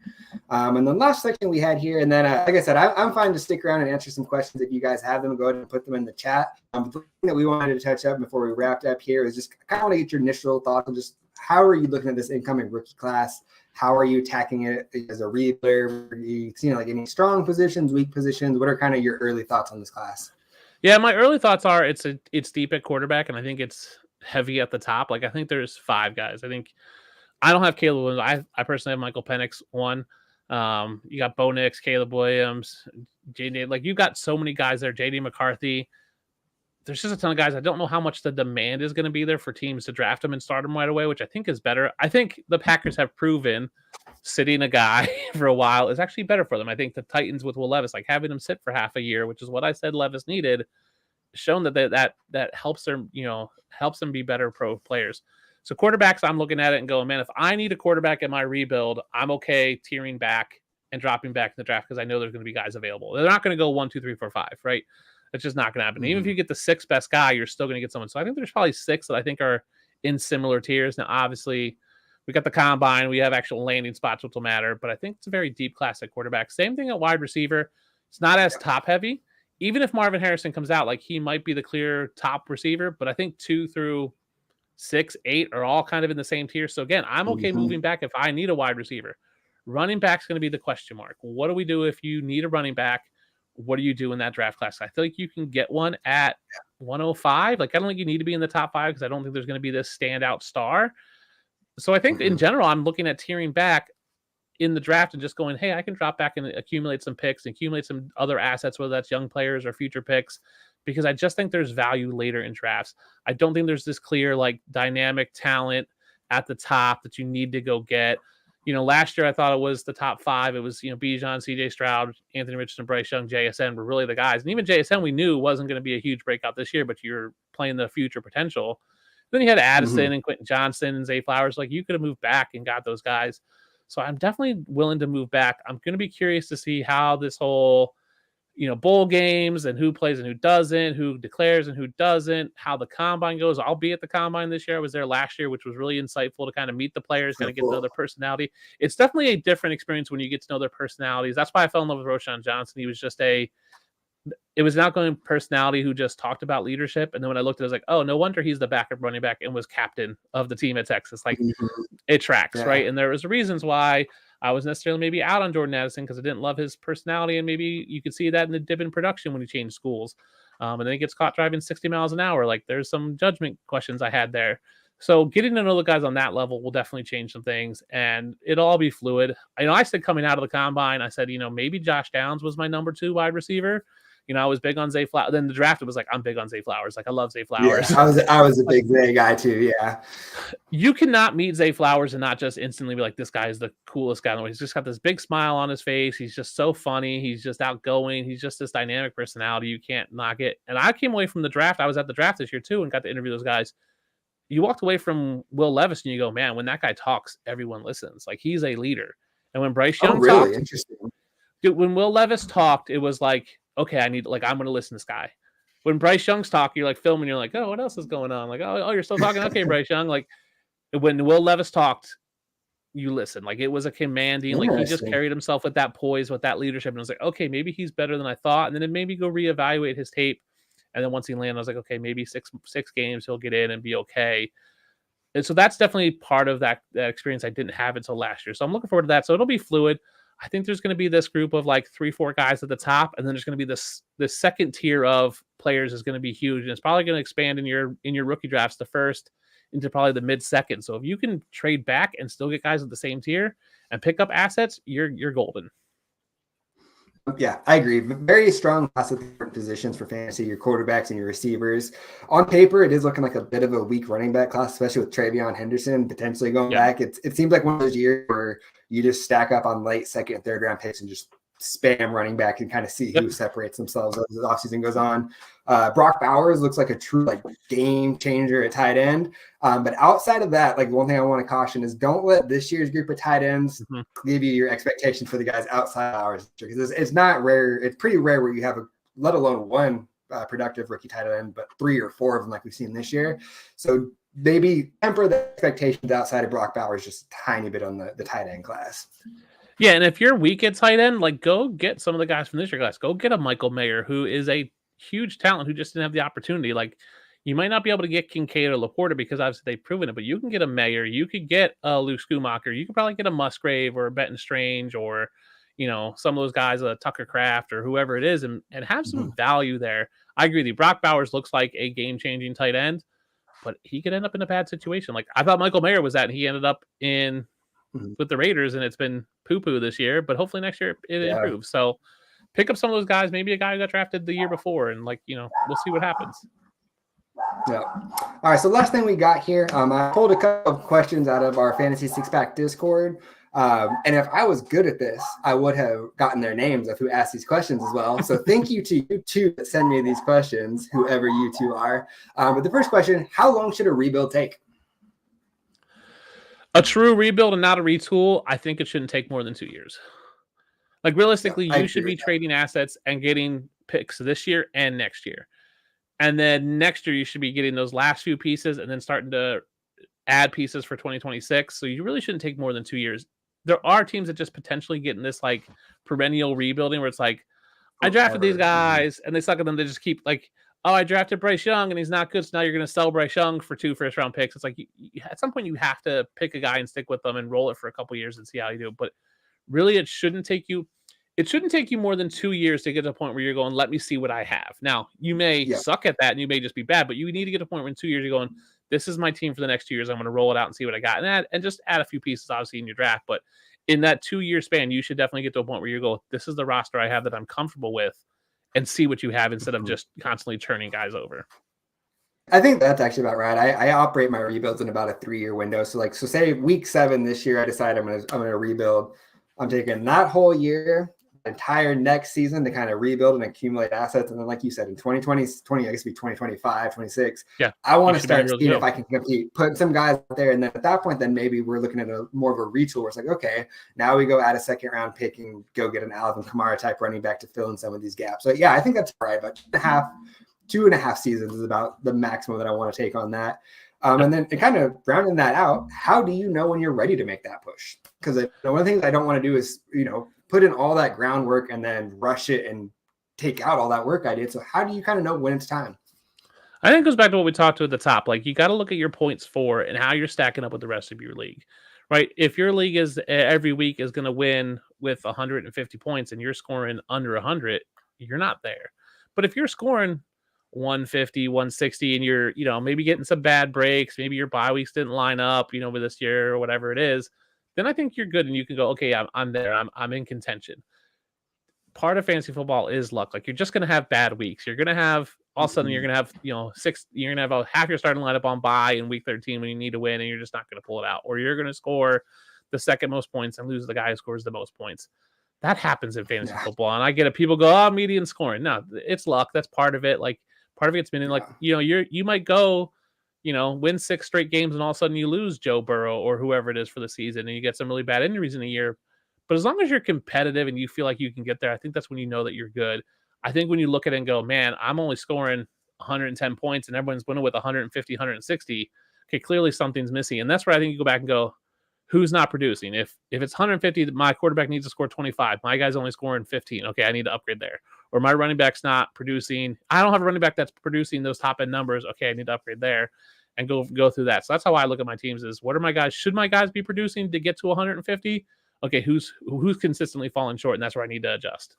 And the last section we had here, and then, like I said, I'm fine to stick around and answer some questions if you guys have them. Go ahead and put them in the chat. The thing that we wanted to touch up before we wrapped up here is just kind of want to get your initial thoughts on just how are you looking at this incoming rookie class? How are you attacking it as a rebuilder? Are you seeing like any strong positions, weak positions? What are kind of your early thoughts on this class? Yeah, my early thoughts are it's deep at quarterback, and I think it's heavy at the top. Like I think there's 5 guys. I don't have Caleb Williams. I personally have Michael Penix 1. You got Bo Nix, Caleb Williams, JD. Like you've got so many guys there. JD McCarthy. There's just a ton of guys. I don't know how much the demand is going to be there for teams to draft them and start them right away, which I think is better. I think the Packers have proven sitting a guy for a while is actually better for them. I think the Titans with Will Levis, like having him sit for half a year, which is what I said Levis needed, shown that helps them, helps them be better pro players. So quarterbacks, I'm looking at it and going, man, if I need a quarterback in my rebuild, I'm okay tearing back and dropping back in the draft because I know there's going to be guys available. They're not going to go 1, 2, 3, 4, 5, right? It's just not going to happen. Even if you get the 6th best guy, you're still going to get someone. So I think there's probably 6 that I think are in similar tiers. Now, obviously, we got the combine. We have actual landing spots, which will matter. But I think it's a very deep class at quarterback. Same thing at wide receiver. It's not as top heavy. even if Marvin Harrison comes out, like he might be the clear top receiver, but I think 2 through 6, 8 are all kind of in the same tier. So again, I'm okay moving back if I need a wide receiver. Running back's going to be the question mark. What do we do if you need a running back? What do you do in that draft class? I feel like you can get one at 105. Like, I don't think you need to be in the top 5 because I don't think there's going to be this standout star. So I think in general, I'm looking at tiering back in the draft and just going, hey, I can drop back and accumulate some picks, accumulate some other assets, whether that's young players or future picks, because I just think there's value later in drafts. I don't think there's this clear, like, dynamic talent at the top that you need to go get. You know, last year I thought it was the top 5. It was, you know, Bijan, CJ Stroud, Anthony Richardson, Bryce Young, JSN were really the guys. And even JSN we knew wasn't going to be a huge breakout this year, but you're playing the future potential. Then you had Addison and Quentin Johnston and Zay Flowers. Like, you could have moved back and got those guys. So I'm definitely willing to move back. I'm going to be curious to see how this whole, you know, bowl games and who plays and who doesn't, who declares and who doesn't, how the combine goes. I'll be at the combine this year. I was there last year, which was really insightful to kind of meet the players, kind of get to know their personality. It's definitely a different experience when you get to know their personalities. That's why I fell in love with Roschon Johnson. He was just it was an outgoing personality who just talked about leadership. And then when I looked at it, I was like, oh, no wonder he's the backup running back and was captain of the team at Texas. Like, it tracks, right? And there was reasons why I was necessarily maybe out on Jordan Addison because I didn't love his personality. And maybe you could see that in the dip in production when he changed schools. And then he gets caught driving 60 miles an hour. Like, there's some judgment questions I had there. So getting to know the guys on that level will definitely change some things, and it'll all be fluid. I said coming out of the combine, I said, you know, maybe Josh Downs was my number 2 wide receiver. You know, I was big on Zay Flowers. Then the draft, it was like, I'm big on Zay Flowers. Like, I love Zay Flowers. Yeah, I was a big Zay guy too. Yeah. You cannot meet Zay Flowers and not just instantly be like, this guy is the coolest guy in the world. He's just got this big smile on his face. He's just so funny. He's just outgoing. He's just this dynamic personality. You can't knock it. And I came away from the draft. I was at the draft this year too and got to interview those guys. You walked away from Will Levis and you go, man, when that guy talks, everyone listens. Like, he's a leader. And when Bryce Young talked, interesting. Dude, when Will Levis talked, it was like, okay, I'm going to listen to this guy. When Bryce Young's talking, you're like filming, you're like, oh, what else is going on? Like, oh, you're still talking? Okay, Bryce Young. Like, when Will Levis talked, you listen. Like, it was a commanding, like, he just carried himself with that poise, with that leadership. And I was like, okay, maybe he's better than I thought. And then it made me go reevaluate his tape. And then once he landed, I was like, okay, maybe six games, he'll get in and be okay. And so that's definitely part of that experience I didn't have until last year. So I'm looking forward to that. So it'll be fluid. I think there's going to be this group of like 3-4 guys at the top, and then there's going to be this second tier of players is going to be huge, and it's probably going to expand in your rookie drafts, the first into probably the mid-second. So if you can trade back and still get guys at the same tier and pick up assets, you're golden. Yeah, I agree. Very strong class of different positions for fantasy, your quarterbacks and your receivers. On paper, it is looking like a bit of a weak running back class, especially with Travion Henderson potentially going back. It seems like one of those years where you just stack up on late second and third round picks and just spam running back and kind of see who separates themselves as the offseason goes on. Brock Bowers looks like a true like game changer at tight end. But outside of that, like one thing I want to caution is don't let this year's group of tight ends give you your expectations for the guys outside Bowers, because it's not rare. It's pretty rare where you have let alone one productive rookie tight end, but 3 or 4 of them like we've seen this year. So maybe temper the expectations outside of Brock Bowers just a tiny bit on the tight end class. Yeah, and if you're weak at tight end, like go get some of the guys from this year class. Go get a Michael Mayer, who is a huge talent who just didn't have the opportunity. Like, you might not be able to get Kincaid or Laporta because obviously they've proven it, but you can get a Mayer, you could get a Luke Schumacher, you could probably get a Musgrave or a Benton Strange or, you know, some of those guys, Tucker Kraft or whoever it is, and have some value there. I agree with you. Brock Bowers looks like a game-changing tight end, but he could end up in a bad situation. Like, I thought Michael Mayer was that, and he ended up in with the Raiders, and it's been poo-poo this year, but hopefully next year it improves. So pick up some of those guys, maybe a guy who got drafted the year before, and like, you know, we'll see what happens. Yeah. All right. So last thing we got here, I pulled a couple of questions out of our Fantasy Six Pack Discord. And if I was good at this, I would have gotten their names of who asked these questions as well. So thank you to you two that send me these questions, whoever you two are. But the first question, how long should a rebuild take? A true rebuild and not a retool, I think it shouldn't take more than 2 years. Like, realistically, you should be trading assets and getting picks this year and next year. And then next year, you should be getting those last few pieces and then starting to add pieces for 2026. So you really shouldn't take more than 2 years. There are teams that just potentially get in this like perennial rebuilding where it's like, I drafted these guys and they suck at them. They just keep like, oh, I drafted Bryce Young and he's not good. So now you're going to sell Bryce Young for 2 first-round picks. It's like at some point you have to pick a guy and stick with them and roll it for a couple years and see how you do. But really, it shouldn't take you more than 2 years to get to a point where you're going, let me see what I have. Now, you may suck at that and you may just be bad, but you need to get to a point where in 2 years you're going, this is my team for the next 2 years. I'm going to roll it out and see what I got. And just add a few pieces, obviously, in your draft. But in that 2-year span, you should definitely get to a point where you go, this is the roster I have that I'm comfortable with, and see what you have instead of just constantly turning guys over. I think that's actually about right. I operate my rebuilds in about a 3-year window. So say week 7 this year, I decide I'm gonna rebuild. I'm taking that whole year, entire next season to kind of rebuild and accumulate assets. And then, like you said, in 2020, I guess it'd be 2025, 26. Yeah, I want to start seeing if I can compete, put some guys out there. And then at that point, then maybe we're looking at more of a retool where it's like, okay, now we go add a 2nd-round pick and go get an Alvin Kamara type running back to fill in some of these gaps. So yeah, I think that's right. But 2.5 seasons is about the maximum that I want to take on that. And then kind of rounding that out, how do you know when you're ready to make that push? Because one of the things I don't want to do is, put in all that groundwork and then rush it and take out all that work I did. So how do you kind of know when it's time? I think it goes back to what we talked to at the top. Like, you got to look at your points for and how you're stacking up with the rest of your league, right? If your league is every week is going to win with 150 points and you're scoring under 100, you're not there. But if you're scoring 150, 160, and you're, maybe getting some bad breaks, maybe your bye weeks didn't line up, with this year or whatever it is, then I think you're good and you can go, okay, I'm there. I'm in contention. Part of fantasy football is luck. Like, you're just going to have bad weeks. You're going to have, all of a sudden, you're going to have, you're going to have half your starting lineup on bye in week 13 when you need to win and you're just not going to pull it out. Or you're going to score the second most points and lose the guy who scores the most points. That happens in fantasy football. And I get it. People go, oh, median scoring. No, it's luck. That's part of it. Like, part of it's been in, like, you might go, win 6 straight games and all of a sudden you lose Joe Burrow or whoever it is for the season and you get some really bad injuries in a year. But as long as you're competitive and you feel like you can get there, I think that's when you know that you're good. I think when you look at it and go, man, I'm only scoring 110 points and everyone's winning with 150, 160. Okay, clearly something's missing. And that's where I think you go back and go, who's not producing? If it's 150, my quarterback needs to score 25. My guy's only scoring 15. Okay, I need to upgrade there. Or my running back's not producing. I don't have a running back that's producing those top end numbers. Okay, I need to upgrade there and go through that. So that's how I look at my teams is, what are my guys? Should my guys be producing to get to 150? Okay, who's consistently falling short? And that's where I need to adjust.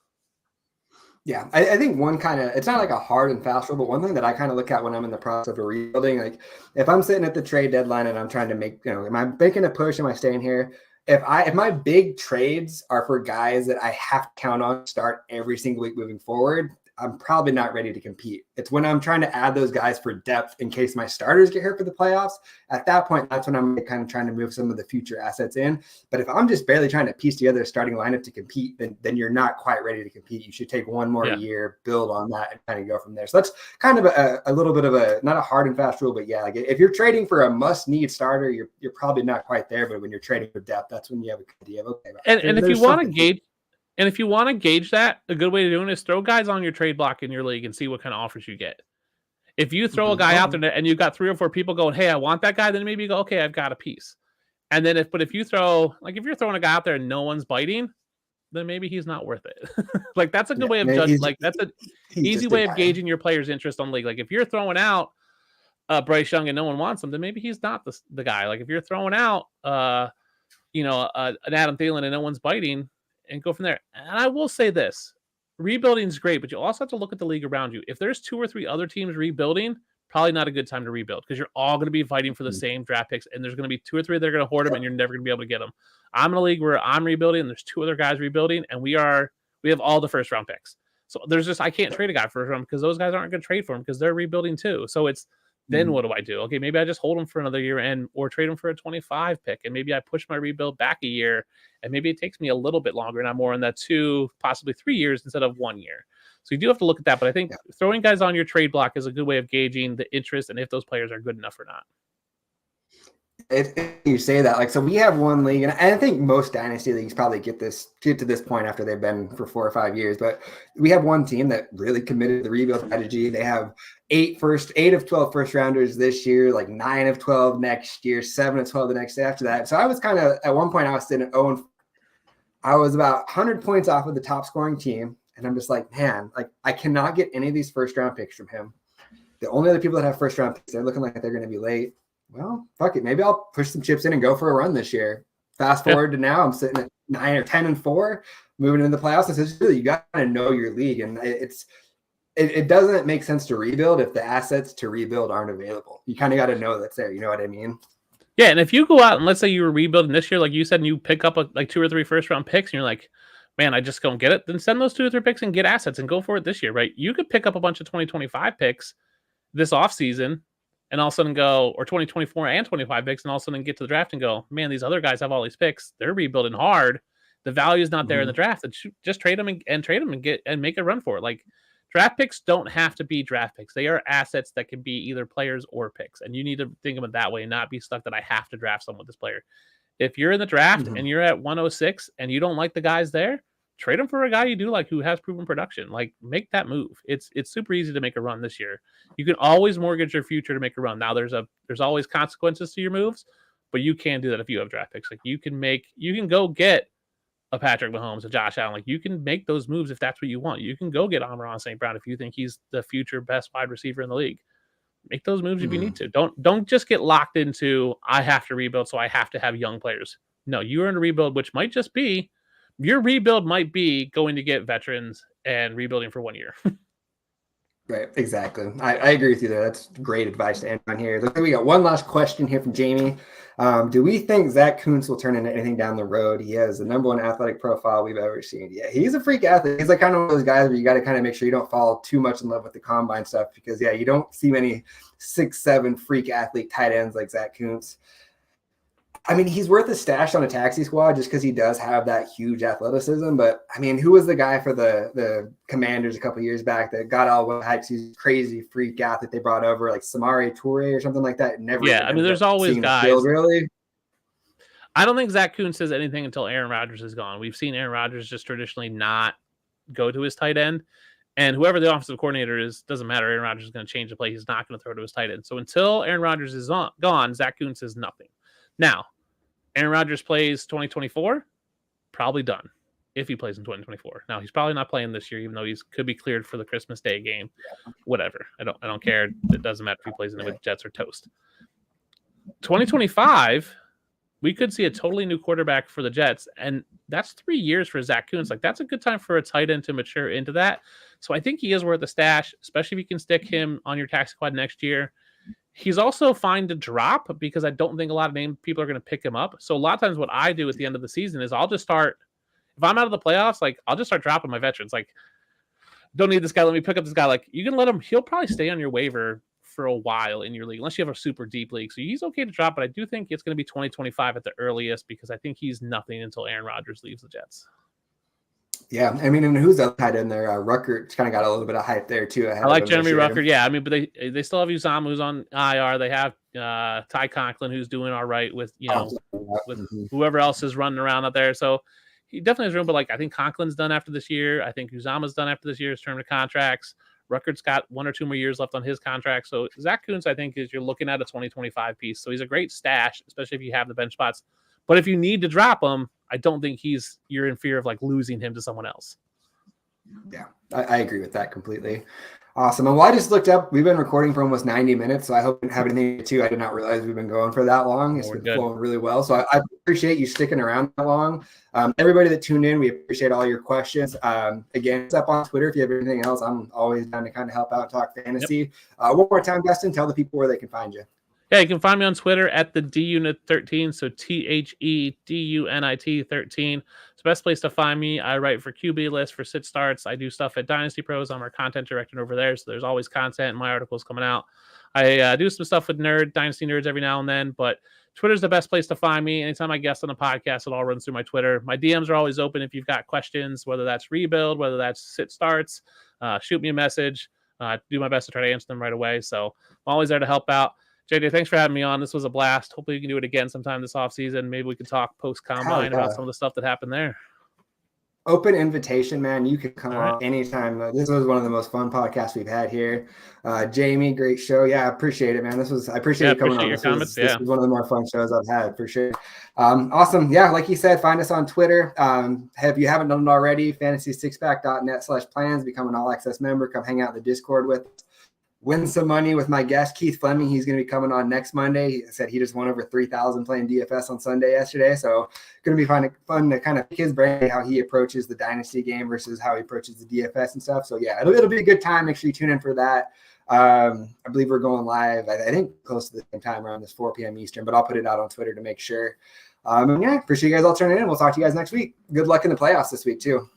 Yeah, I think one kind of, it's not like a hard and fast rule, but one thing that I kind of look at when I'm in the process of rebuilding, like if I'm sitting at the trade deadline and I'm trying to make, am I making a push? Am I staying here? If my big trades are for guys that I have to count on to start every single week moving forward, I'm probably not ready to compete. It's when I'm trying to add those guys for depth in case my starters get hurt for the playoffs. At that point, that's when I'm kind of trying to move some of the future assets in. But if I'm just barely trying to piece together a starting lineup to compete, then you're not quite ready to compete. You should take one more year, build on that, and kind of go from there. So that's kind of a little bit of not a hard and fast rule, but yeah, like if you're trading for a must-need starter, you're probably not quite there. But when you're trading for depth, that's when you have an idea of, okay. And if you want to gauge, and if you want to gauge that, a good way to do it is throw guys on your trade block in your league and see what kind of offers you get. If you throw a guy out there and you've got 3 or 4 people going, hey, I want that guy, then maybe you go, okay, I've got a piece. And then if you're throwing a guy out there and no one's biting, then maybe he's not worth it. Like, that's a good way of judging. Like, that's an easy way of gauging your player's interest on league. Like, if you're throwing out Bryce Young and no one wants him, then maybe he's not the guy. Like, if you're throwing out an Adam Thielen and no one's biting, and go from there. And I will say this, rebuilding is great, but you also have to look at the league around you. If there's 2 or 3 other teams rebuilding, probably not a good time to rebuild because you're all going to be fighting for the same draft picks, and there's going to be 2 or 3 that are going to hoard them, and you're never going to be able to get them. I'm in a league where I'm rebuilding, and there's 2 other guys rebuilding, and we have all the first-round picks. So I can't trade a guy for him because those guys aren't going to trade for him because they're rebuilding too. So it's, then what do I do? Okay, maybe I just hold them for another year or trade them for a 25 pick. And maybe I push my rebuild back a year and maybe it takes me a little bit longer and I'm more in that 2, possibly 3 years instead of 1 year. So you do have to look at that. But I think throwing guys on your trade block is a good way of gauging the interest and if those players are good enough or not. If you say that, like, so we have one league, and I think most dynasty leagues probably get to this point after they've been for 4 or 5 years, but we have one team that really committed to the rebuild strategy. They have 8 of 12 first rounders this year, like 9 of 12 next year, 7 of 12 the next day after that. So I was kind of, at one point I was sitting at 0. I was about 100 points off of the top scoring team. And I'm just like, man, like I cannot get any of these first round picks from him. The only other people that have first round picks, they're looking like they're going to be late. Well, fuck it. Maybe I'll push some chips in and go for a run this year. Fast forward to now, I'm sitting at 9 or 10-4, moving into the playoffs. And so really, you got to know your league. And it doesn't make sense to rebuild if the assets to rebuild aren't available. You kind of got to know that's there. You know what I mean? Yeah, and if you go out and let's say you were rebuilding this year, like you said, and you pick up like 2 or 3 first round picks, and you're like, man, I just don't get it, then send those 2 or 3 picks and get assets and go for it this year, right? You could pick up a bunch of 2025 picks this offseason and all of a sudden go, or 2024 and 25 picks, and all of a sudden get to the draft and go, man, these other guys have all these picks. They're rebuilding hard. The value is not there in the draft. Just trade them and trade them and make a run for it. Like draft picks don't have to be draft picks. They are assets that can be either players or picks. And you need to think of it that way and not be stuck that I have to draft someone with this player. If you're in the draft and you're at 106 and you don't like the guys there, trade them for a guy you do like who has proven production. Like make that move. It's super easy to make a run this year. You can always mortgage your future to make a run. Now there's always consequences to your moves, but you can do that if you have draft picks. Like you can go get a Patrick Mahomes, a Josh Allen. Like you can make those moves if that's what you want. You can go get Amon-Ra St. Brown if you think he's the future best wide receiver in the league. Make those moves if you need to. Don't just get locked into I have to rebuild, so I have to have young players. No, you're in a rebuild, which might just be your rebuild might be going to get veterans and rebuilding for 1 year. Right, exactly. I agree with you there. That's great advice to end on here. Looks like we got one last question here from Jamie. Do we think Zach Kuntz will turn into anything down the road? He has the #1 athletic profile we've ever seen. Yeah, he's a freak athlete. He's like kind of one of those guys where you got to kind of make sure you don't fall too much in love with the combine stuff because, yeah, you don't see many 6'7" freak athlete tight ends like Zach Kuntz. I mean, he's worth a stash on a taxi squad just because he does have that huge athleticism. But, I mean, who was the guy for the Commanders a couple years back that got all the hypes? He's crazy freak athlete they brought over, like Samari Toure or something like that. I mean, there's always guys. Field, really. I don't think Zach Kuntz says anything until Aaron Rodgers is gone. We've seen Aaron Rodgers just traditionally not go to his tight end. And whoever the offensive coordinator is, doesn't matter. Aaron Rodgers is going to change the play. He's not going to throw to his tight end. So until Aaron Rodgers is gone, Zach Kuntz is nothing. Now, Aaron Rodgers plays 2024, probably done if he plays in 2024. Now, he's probably not playing this year, even though he could be cleared for the Christmas Day game. Whatever. I don't care. It doesn't matter if he plays in it with Jets or toast. 2025, we could see a totally new quarterback for the Jets, and that's 3 years for Zach Kuntz. Like, that's a good time for a tight end to mature into that. So I think he is worth a stash, especially if you can stick him on your tax squad next year. He's also fine to drop because I don't think a lot of people are going to pick him up. So a lot of times what I do at the end of the season is I'll just start, if I'm out of the playoffs, like I'll just start dropping my veterans. Like, don't need this guy. Let me pick up this guy. Like, you can let him, he'll probably stay on your waiver for a while in your league, unless you have a super deep league. So he's okay to drop, but I do think it's going to be 2025 at the earliest because I think he's nothing until Aaron Rodgers leaves the Jets. Yeah, I mean, and who's the tight end there? Rucker kind of got a little bit of hype there too. I like Jeremy Rucker. Yeah, I mean, but they still have Uzama who's on IR. They have Ty Conklin who's doing all right with with whoever else is running around out there. So he definitely has room. But like, I think Conklin's done after this year. I think Uzama's done after this year's term of contracts. Rucker's got 1 or 2 more years left on his contract. So Zach Kuntz, I think, is you're looking at a 2025 piece. So he's a great stash, especially if you have the bench spots. But if you need to drop him, I don't think you're in fear of like losing him to someone else. Yeah, I agree with that completely. Awesome. And well, I just looked up, we've been recording for almost 90 minutes. So I hope you have anything too. I did not realize we've been going for that long. It's been flowing really well. So I appreciate you sticking around that long. Everybody that tuned in, we appreciate all your questions. Again, it's up on Twitter. If you have anything else, I'm always down to kind of help out and talk fantasy. One more time, Dustin, tell the people where they can find you. Yeah, you can find me on Twitter at the DUnit13, so THEDUNIT 13. It's the best place to find me. I write for QB List, for Sit Starts. I do stuff at Dynasty Pros. I'm our content director over there, so there's always content and my articles coming out. I do some stuff with Dynasty Nerds every now and then, but Twitter's the best place to find me. Anytime I guest on a podcast, it all runs through my Twitter. My DMs are always open if you've got questions, whether that's rebuild, whether that's Sit Starts. Shoot me a message. Do my best to try to answer them right away, so I'm always there to help out. JJ, thanks for having me on. This was a blast. Hopefully we can do it again sometime this offseason. Maybe we can talk post-combine about some of the stuff that happened there. open invitation, man. You can come All on anytime. This was one of the most fun podcasts we've had here. Jamie, great show. Yeah, I appreciate it, man. I appreciate you coming on. This was one of the more fun shows I've had for sure. Awesome. Yeah, like you said, find us on Twitter. If you haven't done it already, fantasy6pack.net/plans, become an all access member. Come hang out in the Discord with us. Win some money with my guest, Keith Fleming. He's going to be coming on next Monday. He said he just won over 3,000 playing DFS on Sunday yesterday. So going to be fun to kind of pick his brain, how he approaches the Dynasty game versus how he approaches the DFS and stuff. So, yeah, it'll be a good time. Make sure you tune in for that. I believe we're going live, I think, close to the same time around this 4 p.m. Eastern, but I'll put it out on Twitter to make sure. And yeah, appreciate you guys all tuning in. We'll talk to you guys next week. Good luck in the playoffs this week, too.